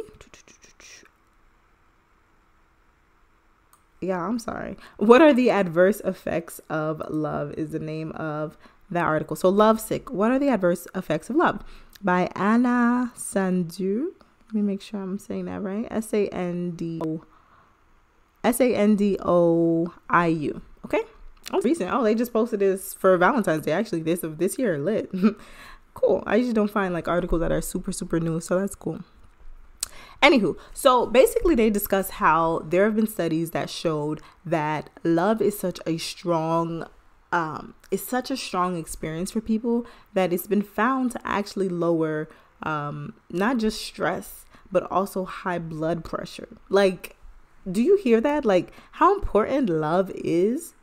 Speaker 1: What are the adverse effects of love is the name of that article. So Lovesick. What are the adverse effects of love? By Anna Sandu. Let me make sure I'm saying that right. Sandiou. Okay. Oh, recent. Oh, they just posted this for Valentine's Day. Actually, this year. Lit. Cool. I usually don't find like articles that are super, super new. So that's cool. Anywho, so basically they discuss how there have been studies that showed that love is such a strong experience for people that it's been found to actually lower not just stress, but also high blood pressure. Like, do you hear that? Like how important love is?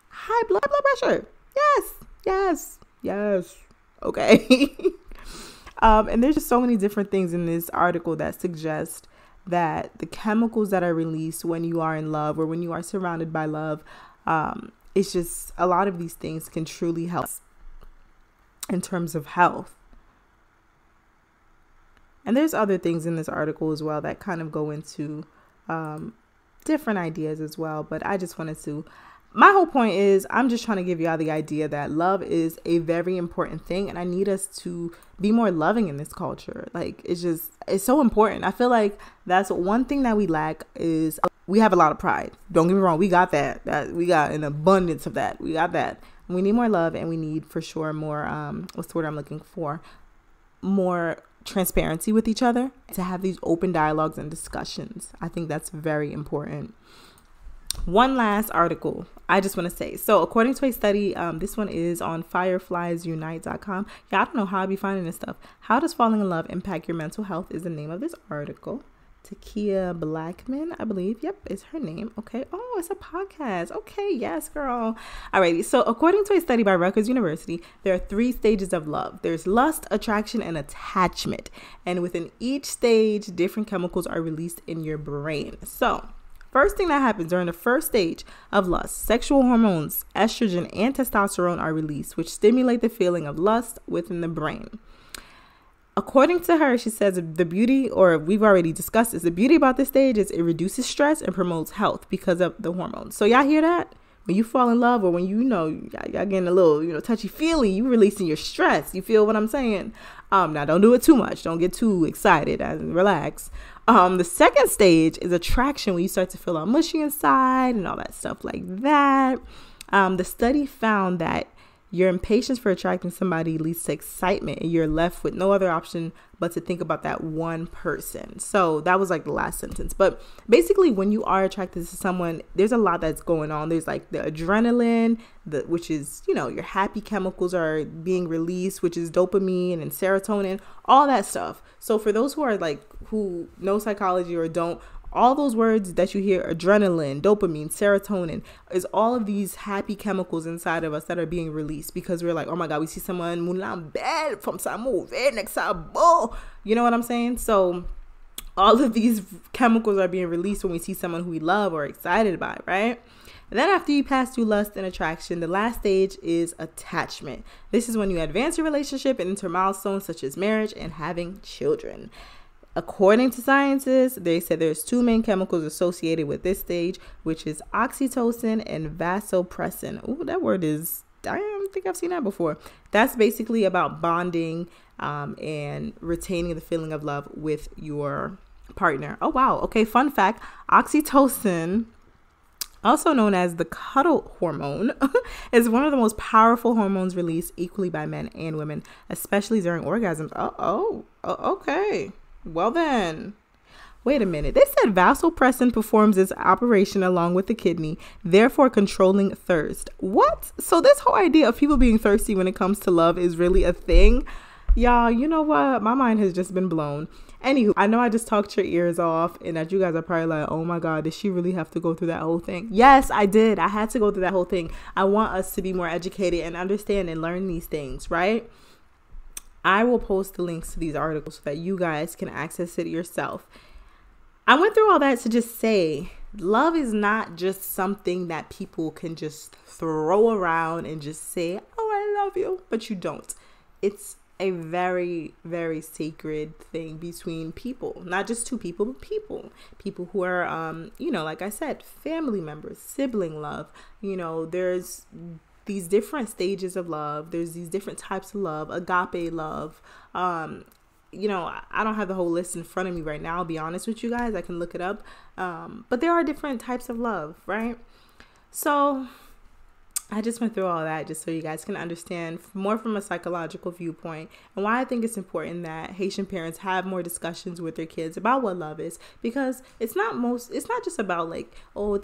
Speaker 1: High blood pressure. Yes. Okay. And there's just so many different things in this article that suggest that the chemicals that are released when you are in love or when you are surrounded by love, it's just a lot of these things can truly help in terms of health. And there's other things in this article as well that kind of go into different ideas as well. But I just wanted to, my whole point is I'm just trying to give y'all the idea that love is a very important thing. And I need us to be more loving in this culture. Like, it's so important. I feel like that's one thing that we lack is we have a lot of pride. Don't get me wrong. We got that we got an abundance of that. We got that. We need more love, and we need for sure more, what's the word I'm looking for? More transparency with each other, to have these open dialogues and discussions. I think that's very important. One last article I just want to say. So according to a study, this one is on firefliesunite.com. Yeah, I don't know how I'd be finding this stuff. How does falling in love impact your mental health is the name of this article. Takia Blackman, I believe. Yep, is her name. Okay. Oh, it's a podcast. Okay, yes, girl. Alrighty. So according to a study by Rutgers University, there are 3 stages of love. There's lust, attraction, and attachment. And within each stage, different chemicals are released in your brain. So first thing that happens during the first stage of lust, sexual hormones, estrogen and testosterone are released, which stimulate the feeling of lust within the brain. According to her, she says the beauty, or we've already discussed this, the beauty about this stage is it reduces stress and promotes health because of the hormones. So y'all hear that? When you fall in love, or when y'all getting a little, touchy-feely, you releasing your stress. You feel what I'm saying? Now don't do it too much. Don't get too excited and relax. The second stage is attraction, when you start to feel all mushy inside and all that stuff like that. The study found that your impatience for attracting somebody leads to excitement, and you're left with no other option but to think about that one person. So that was like the last sentence. But basically, when you are attracted to someone, there's a lot that's going on. There's like the adrenaline, which is, your happy chemicals are being released, which is dopamine and serotonin, all that stuff. So for those who know psychology or don't, all those words that you hear, adrenaline, dopamine, serotonin, is all of these happy chemicals inside of us that are being released because we're like, oh my God, we see someone Mulan bad from Samu, next Sabo. You know what I'm saying? So all of these chemicals are being released when we see someone who we love or excited by, right? And then after you pass through lust and attraction, the last stage is attachment. This is when you advance your relationship and enter milestones such as marriage and having children. According to scientists, they said there's 2 main chemicals associated with this stage, which is oxytocin and vasopressin. Oh, that word is, I don't think I've seen that before. That's basically about bonding and retaining the feeling of love with your partner. Oh, wow. Okay, fun fact. Oxytocin, also known as the cuddle hormone, is one of the most powerful hormones released equally by men and women, especially during orgasms. Okay. Well then, wait a minute. They said vasopressin performs its operation along with the kidney, therefore controlling thirst. What? So this whole idea of people being thirsty when it comes to love is really a thing? Y'all, you know what? My mind has just been blown. Anywho, I know I just talked your ears off and that you guys are probably like, oh my God, did she really have to go through that whole thing? Yes, I did. I had to go through that whole thing. I want us to be more educated and understand and learn these things, right? I will post the links to these articles so that you guys can access it yourself. I went through all that to just say, love is not just something that people can just throw around and just say, oh, I love you, but you don't. It's a very, very sacred thing between people, not just 2 people, but people who are, like I said, family members, sibling love. There's these different stages of love. There's these different types of love, agape love. I don't have the whole list in front of me right now. I'll be honest with you guys. I can look it up. But there are different types of love, right? So I just went through all that just so you guys can understand more from a psychological viewpoint, and why I think it's important that Haitian parents have more discussions with their kids about what love is, because it's not just about like, oh,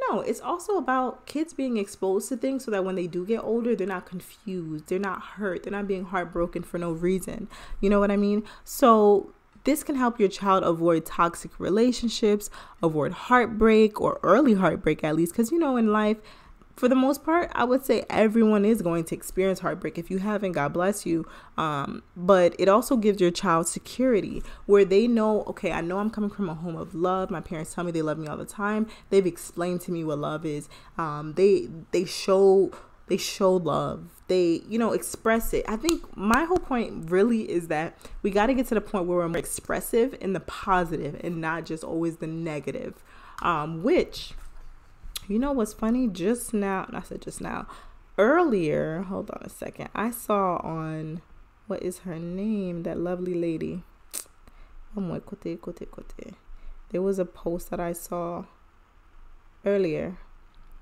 Speaker 1: no, it's also about kids being exposed to things so that when they do get older, they're not confused, they're not hurt, they're not being heartbroken for no reason. You know what I mean? So this can help your child avoid toxic relationships, avoid heartbreak, or early heartbreak at least, because, in life, for the most part, I would say everyone is going to experience heartbreak. If you haven't, God bless you. But it also gives your child security where they know, okay, I know I'm coming from a home of love. My parents tell me they love me all the time. They've explained to me what love is. They show love. They, express it. I think my whole point really is that we got to get to the point where we're more expressive in the positive and not just always the negative. Which, what's funny? Earlier, hold on a second. I saw on, what is her name? That lovely lady. There was a post that I saw earlier.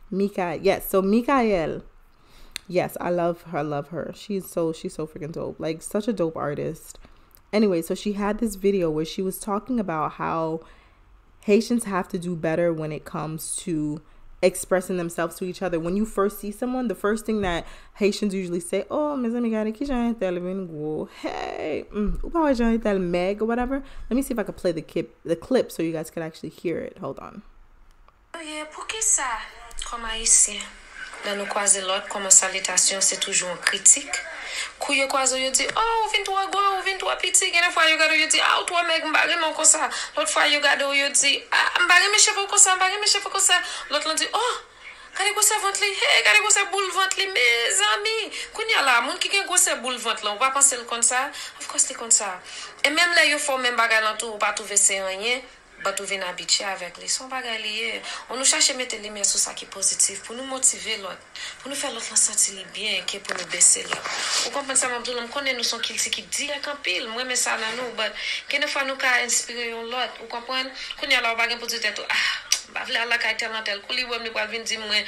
Speaker 1: Yes, so Mikael. Yes, I love her. She's so freaking dope. Like, such a dope artist. Anyway, so she had this video where she was talking about how Haitians have to do better when it comes to expressing themselves to each other. When you first see someone, the first thing that Haitians usually say, oh, mes amis, gade ki jan tel vin go, hey, ou pa wè jan tel meg or whatever. Let me see if I can play the clip so you guys can actually hear it. Hold on.
Speaker 6: Pour qui ça, comme haïtien, dans nous croiser l'autre, comme salutation, c'est toujours un critique. Kou yo kwazo yo di, oh, vin toi gwa, ou vin toi petit. Gene fwa yo gado yo di, ah, toi meg mbage non kon sa. L'autre fois yo gado yo di, ah, mbage me cheveux kon sa, mbage me cheveux kon sa. L'autre lan di, oh, gade go se vent li, hey, gade go se boule vent li, mes amis. Kounya la, moun ki gen go se boule vent la, on va penser le kon sa. Of course li kon sa. Et même là yo fò même bagay lan tout, ou pas trouver c'est rien. But ou vin habitué avec les son bagay lié. On nous cherche mettre les lumières sur ça qui est positif pour nous motiver l'autre, pour nous faire l'autre sentir bien, que pour nous baisser l'autre. Vous comprenez ça, m'abdou, on connaît nous son qui direct en pile, moi mais ça dans nous, but quelques fois nous ka inspirer l'autre. Vous comprenez? Qu'on y a là bagay pour dire tout, ah, ba vle la ka tel tel, kou li wèm li pral vin di moi,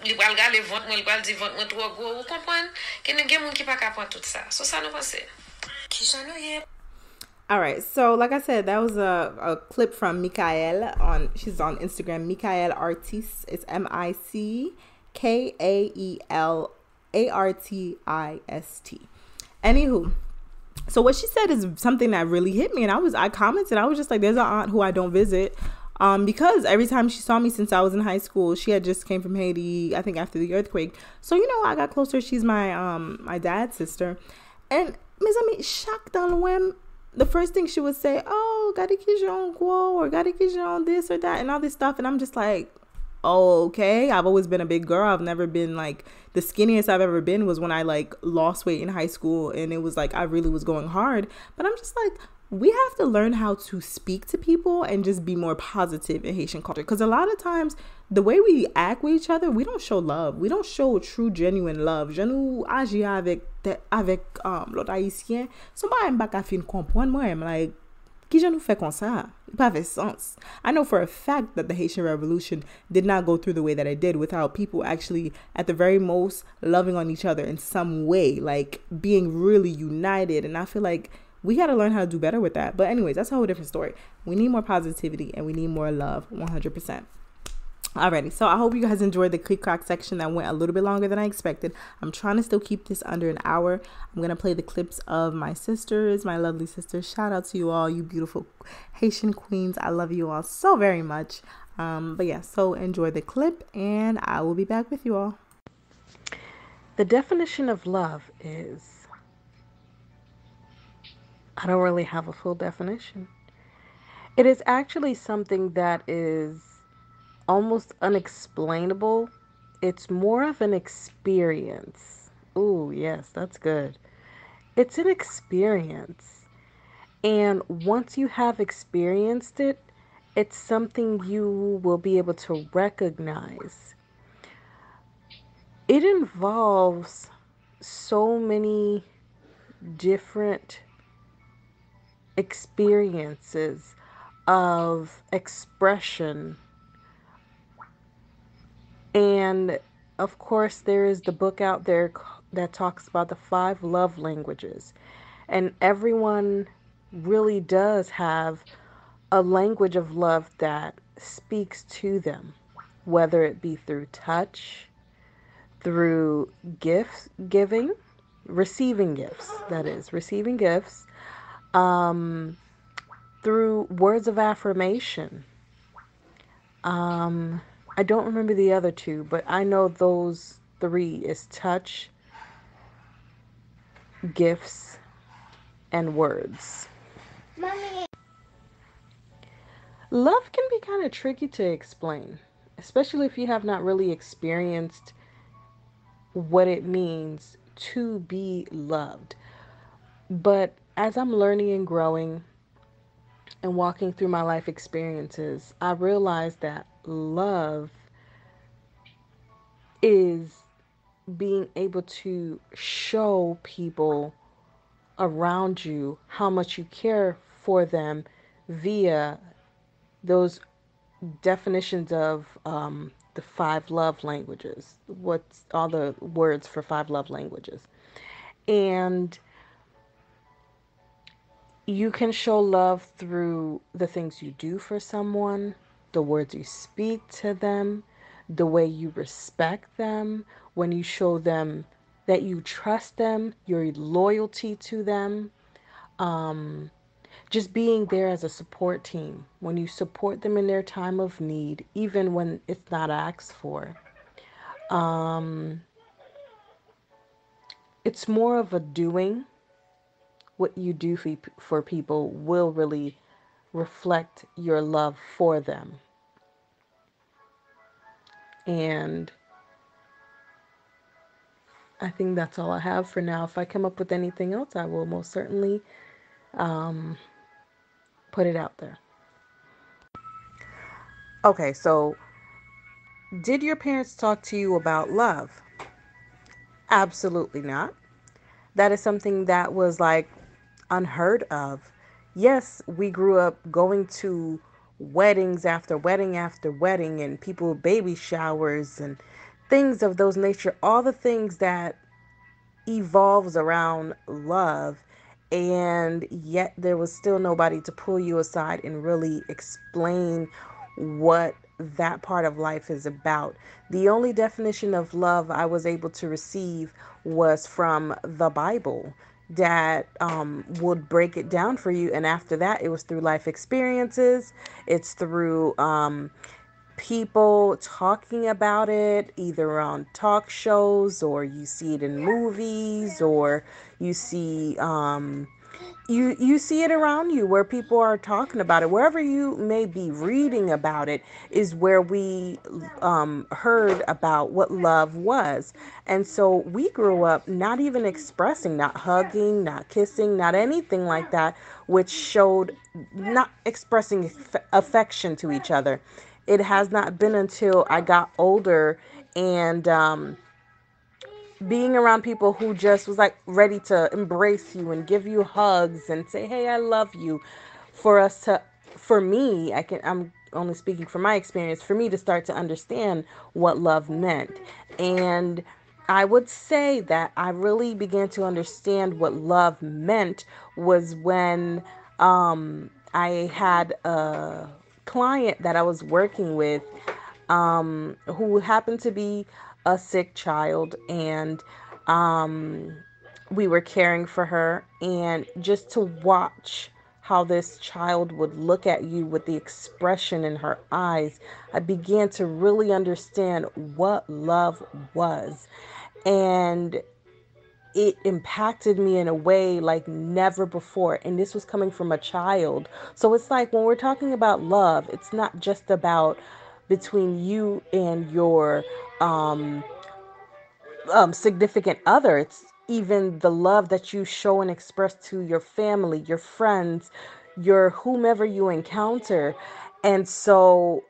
Speaker 6: li pral gale vente, moi li pral di vente moi trop gros. Vous comprenez? Que nous gen moun qui pas capable tout ça. So ça nous pensez. Qui j'en ai.
Speaker 1: All right, so like I said, that was a clip from Mikael she's on Instagram, Mikael Artist. It's MICKAEL ARTIST. Anywho, so what she said is something that really hit me, and I commented. I was just like, there's an aunt who I don't visit, because every time she saw me since I was in high school, she had just came from Haiti, I think after the earthquake. So I got closer. She's my my dad's sister, and mes amis, chaque dans le the first thing she would say, oh, gade ki jan gwo, or gade ki jan this or that, and all this stuff. And I'm just like, oh, okay. I've always been a big girl. I've never been like, the skinniest I've ever been was when I like lost weight in high school, and it was like I really was going hard. But I'm just like, we have to learn how to speak to people and just be more positive in Haitian culture. Because a lot of times, the way we act with each other, we don't show love. We don't show true, genuine love. Je nou agi avec l'autre haïtien. Somebody m'a ka fin comprendre moi. I'm like, qui je nou fait comme ça? It pas fait sens. I know for a fact that the Haitian Revolution did not go through the way that it did without people actually, at the very most, loving on each other in some way, like being really united. And I feel like we got to learn how to do better with that. But anyways, that's a whole different story. We need more positivity and we need more love, 100%. Alrighty, so I hope you guys enjoyed the click crack section that went a little bit longer than I expected. I'm trying to still keep this under an hour. I'm going to play the clips of my sisters, my lovely sisters. Shout out to you all, you beautiful Haitian queens. I love you all so very much. But yeah, so enjoy the clip and I will be back with you all.
Speaker 3: The definition of love is, I don't really have a full definition. It is actually something that is almost unexplainable. It's more of an experience. Ooh, yes, that's good. It's an experience. And once you have experienced it, it's something you will be able to recognize. It involves so many different experiences of expression. And of course, there is the book out there that talks about the 5 love languages. And everyone really does have a language of love that speaks to them, whether it be through touch, through gifts, giving, receiving gifts, that is, receiving gifts, through words of affirmation. I don't remember the other 2, but I know those 3 is touch, gifts, and words. Mommy. Love can be kind of tricky to explain, especially if you have not really experienced what it means to be loved. But as I'm learning and growing and walking through my life experiences, I realized that love is being able to show people around you how much you care for them via those definitions of the 5 love languages. What's all the words for 5 love languages? And you can show love through the things you do for someone, the words you speak to them, the way you respect them, when you show them that you trust them, your loyalty to them, just being there as a support team, when you support them in their time of need, even when it's not asked for. Um, it's more of a doing. What you do for people will really reflect your love for them. And I think that's all I have for now. If I come up with anything else, I will most certainly um, put it out there. Okay, so did your parents talk to you about love? Absolutely not. That is something that was like unheard of. Yes, we grew up going to weddings after wedding after wedding and people baby showers and things of those nature, all the things that evolves around love, and yet there was still nobody to pull you aside and really explain what that part of life is about. The only definition of love I was able to receive was from the Bible that would break it down for you, and after that it was through life experiences. It's through people talking about it either on talk shows, or you see it in movies, or you see you see it around you where people are talking about it. Wherever you may be reading about it is where we heard about what love was. And so we grew up not even expressing, not hugging, not kissing, not anything like that, which showed not expressing affection to each other. It has not been until I got older and being around people who just was like ready to embrace you and give you hugs and say, "Hey, I love you," for us to, for me, I'm only speaking from my experience, for me to start to understand what love meant. And I would say that I really began to understand what love meant was when I had a client that I was working with who happened to be a sick child, and we were caring for her. And just to watch how this child would look at you with the expression in her eyes, I began to really understand what love was. And it impacted me in a way like never before. And this was coming from a child. So it's like when we're talking about love, it's not just about between you and your significant other. It's even the love that you show and express to your family, your friends, your whomever you encounter. And so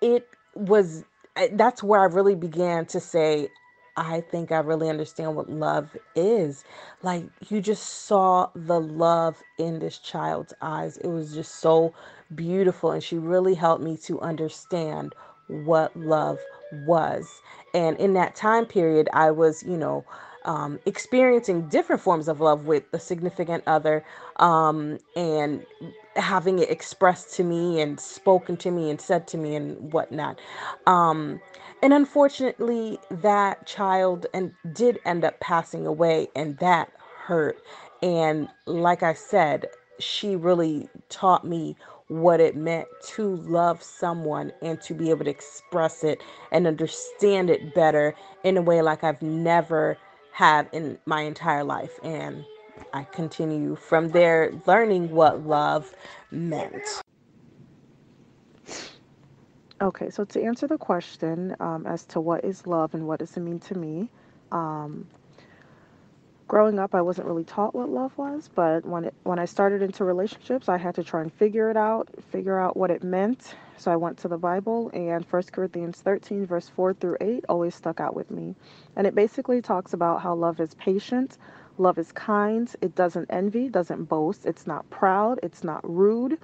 Speaker 3: it was, that's where I really began to say, I think I really understand what love is. Like, you just saw the love in this child's eyes. It was just so beautiful, and she really helped me to understand what love was. And in that time period, I was, experiencing different forms of love with a significant other, and having it expressed to me and spoken to me and said to me and whatnot. And unfortunately, that child and did end up passing away, and that hurt. And like I said, she really taught me what it meant to love someone and to be able to express it and understand it better in a way like I've never had in my entire life. And I continue from there learning what love meant.
Speaker 1: Okay, so to answer the question as to what is love and what does it mean to me, um, growing up, I wasn't really taught what love was, but when I started into relationships, I had to try and figure out what it meant. So I went to the Bible, and 1 Corinthians 13, verse 4 through 8 always stuck out with me. And it basically talks about how love is patient, love is kind, it doesn't envy, doesn't boast, it's not proud, it's not rude,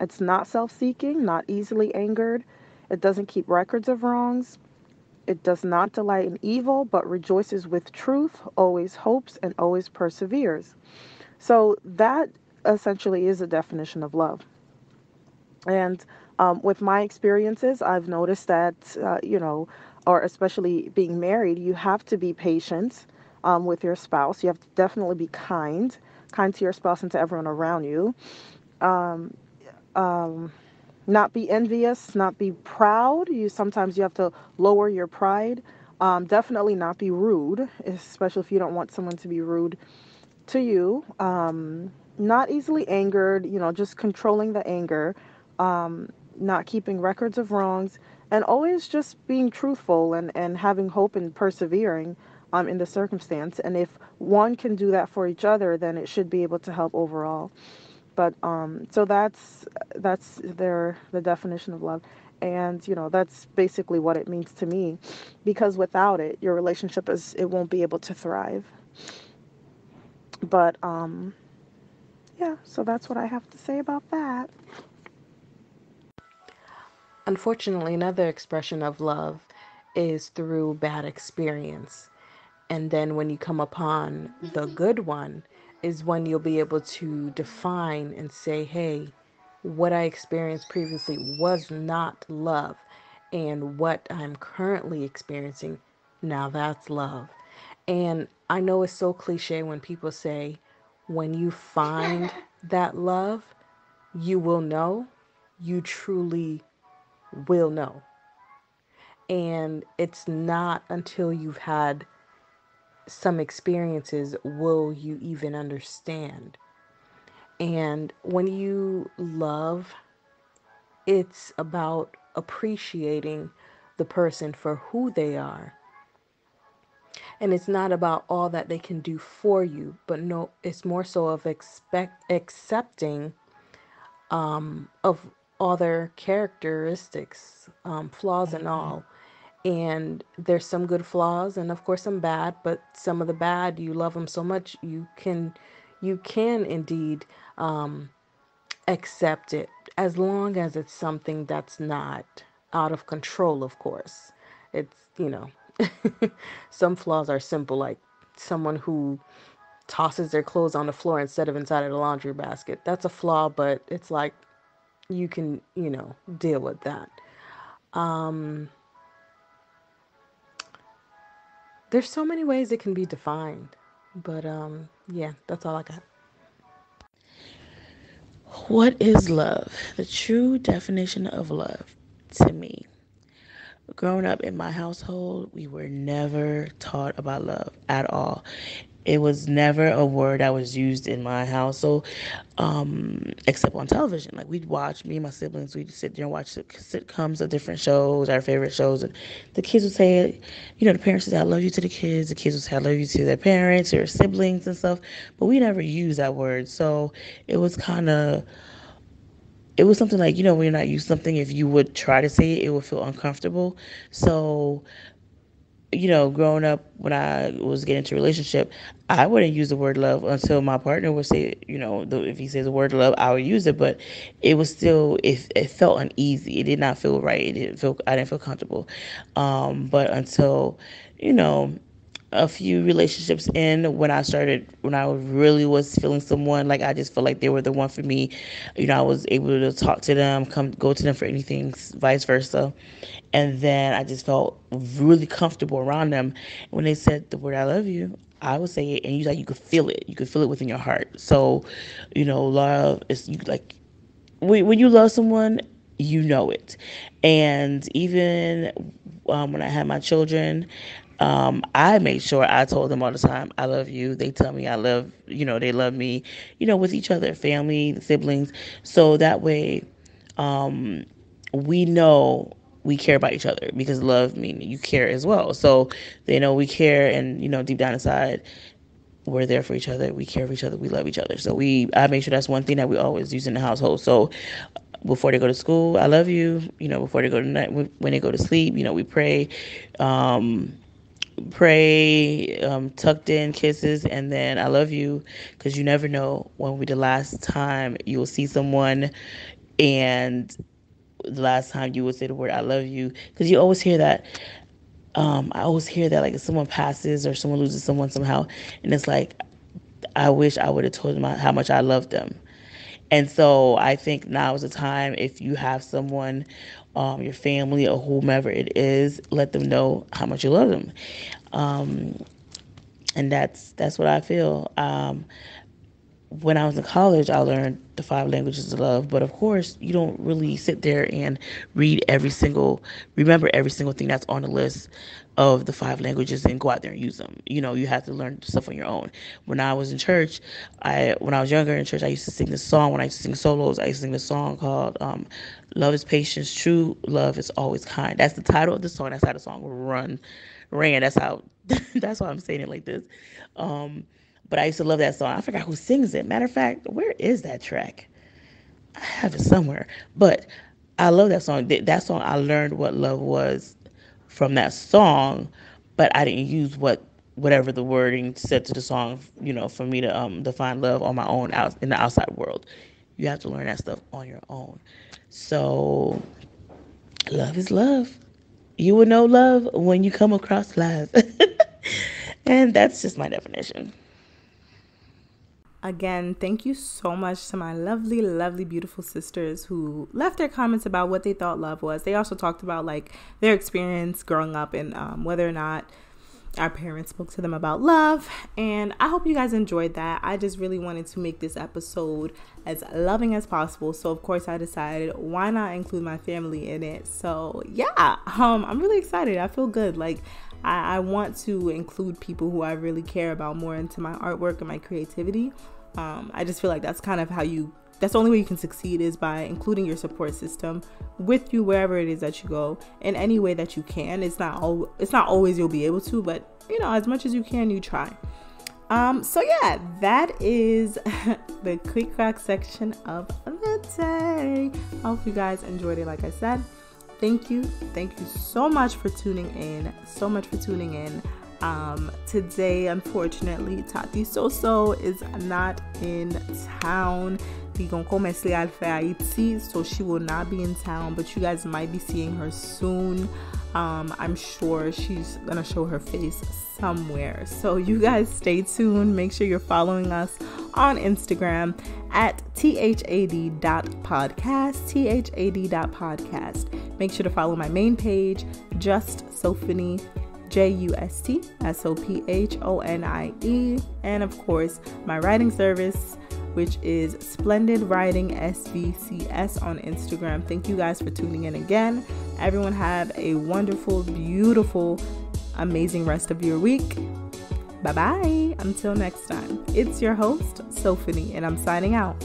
Speaker 1: it's not self-seeking, not easily angered, it doesn't keep records of wrongs. It does not delight in evil, but rejoices with truth, always hopes, and always perseveres. So that essentially is a definition of love. And
Speaker 3: With my experiences, I've noticed that, or especially being married, you have to be patient with your spouse. You have to definitely be kind to your spouse and to everyone around you. Um, Not be envious, not be proud. You have to lower your pride. Definitely not be rude, especially if you don't want someone to be rude to you. Not easily angered, just controlling the anger, not keeping records of wrongs, and always just being truthful and having hope and persevering in the circumstance. And if one can do that for each other, then it should be able to help overall. But so that's the definition of love. And that's basically what it means to me, because without it, your relationship is it won't be able to thrive. But yeah, so that's what I have to say about that. Unfortunately, another expression of love is through bad experience. And then when you come upon the good one, is when you'll be able to define and say, hey, what I experienced previously was not love. And what I'm currently experiencing, now that's love. And I know it's so cliche when people say, when you find that love, you will know, you truly will know. And it's not until you've had some experiences will you even understand. And when you love, it's about appreciating the person for who they are. And it's not about all that they can do for you, but no, it's more so of accepting of all their characteristics, flaws and all. And there's some good flaws and of course some bad, but some of the bad, you love them so much you can indeed accept it, as long as it's something that's not out of control, of course. It's, some flaws are simple, like someone who tosses their clothes on the floor instead of inside of the laundry basket. That's a flaw, but it's like you can, deal with that. Um, there's so many ways it can be defined, but yeah, that's all I got.
Speaker 7: What is love? The true definition of love to me. Growing up in my household, we were never taught about love at all. It was never a word that was used in my household, except on television. Like we'd watch, me and my siblings, we'd sit there and watch sitcoms of different shows, our favorite shows, and the kids would say, the parents would say, "I love you" to the kids. The kids would say, "I love you" to their parents or siblings and stuff. But we never used that word, so it was kind of it was something like, when you're not used to something, if you would try to say it, it would feel uncomfortable. So, growing up when I was getting into a relationship, I wouldn't use the word love until my partner would say, if he says the word love, I would use it. But it was still, it felt uneasy. It did not feel right. I didn't feel comfortable. But until, you know, a few relationships in, when I really was feeling someone, like I just felt like they were the one for me. I was able to talk to them, go to them for anything, vice versa. And then I just felt really comfortable around them. When they said the word "I love you," I would say it, and you could feel it. You could feel it within your heart. So, love is you like when you love someone, you know it. And even when I had my children, I made sure I told them all the time, "I love you." They tell me I love, they love me, with each other, family, siblings. So that way, um, we know we care about each other, because love means you care as well. So they know we care, and deep down inside, we're there for each other. We care for each other. We love each other. So I make sure that's one thing that we always use in the household. So before they go to school, "I love you." Before they go to night, when they go to sleep, we pray, um, tucked in kisses, and then "I love you," because you never know when will be the last time you will see someone, and the last time you would say the word "I love you," because you always hear that. I always hear that, like, if someone passes or someone loses someone somehow, and it's like, I wish I would have told them how much I loved them. And so I think now is the time, if you have someone, your family or whomever it is, let them know how much you love them. And that's what I feel. When I was in college, I learned the 5 languages of love. But of course, you don't really sit there and remember every single thing that's on the list of the 5 languages and go out there and use them. You have to learn stuff on your own. When I was in church, when I was younger in church, I used to sing this song. When I used to sing solos, I used to sing this song called "Love is Patience, True Love is Always Kind." That's the title of the song. That's how the song ran. That's how. That's why I'm saying it like this. But I used to love that song. I forgot who sings it. Matter of fact, where is that track? I have it somewhere. But I love that song. That song, I learned what love was from that song, but I didn't use whatever the wording said to the song, for me to define love on my own in the outside world. You have to learn that stuff on your own. So love is love. You will know love when you come across love. And that's just my definition.
Speaker 1: Again, thank you so much to my lovely, lovely, beautiful sisters who left their comments about what they thought love was. They also talked about their experience growing up and whether or not our parents spoke to them about love. And I hope you guys enjoyed that. I just really wanted to make this episode as loving as possible. So of course I decided, why not include my family in it? So yeah, I'm really excited. I feel good. I want to include people who I really care about more into my artwork and my creativity. I just feel like that's kind of that's the only way you can succeed, is by including your support system with you wherever it is that you go, in any way that you can. It's not always you'll be able to, but as much as you can, you try. So yeah, that is the quick crack section of the day. I hope you guys enjoyed it. Like I said, thank you so much for tuning in. Today, unfortunately, Tati Soso is not in town. So she will not be in town, but you guys might be seeing her soon. I'm sure she's gonna show her face somewhere. So you guys stay tuned. Make sure you're following us on Instagram at thad.podcast. Make sure to follow my main page, Just Sophonie, JUSTSOPHONIE, and of course my writing service, which is Splendid Writing SVCS on Instagram. Thank you guys for tuning in again. Everyone have a wonderful, beautiful, amazing rest of your week. Bye bye. Until next time. It's your host, Sophonie, and I'm signing out.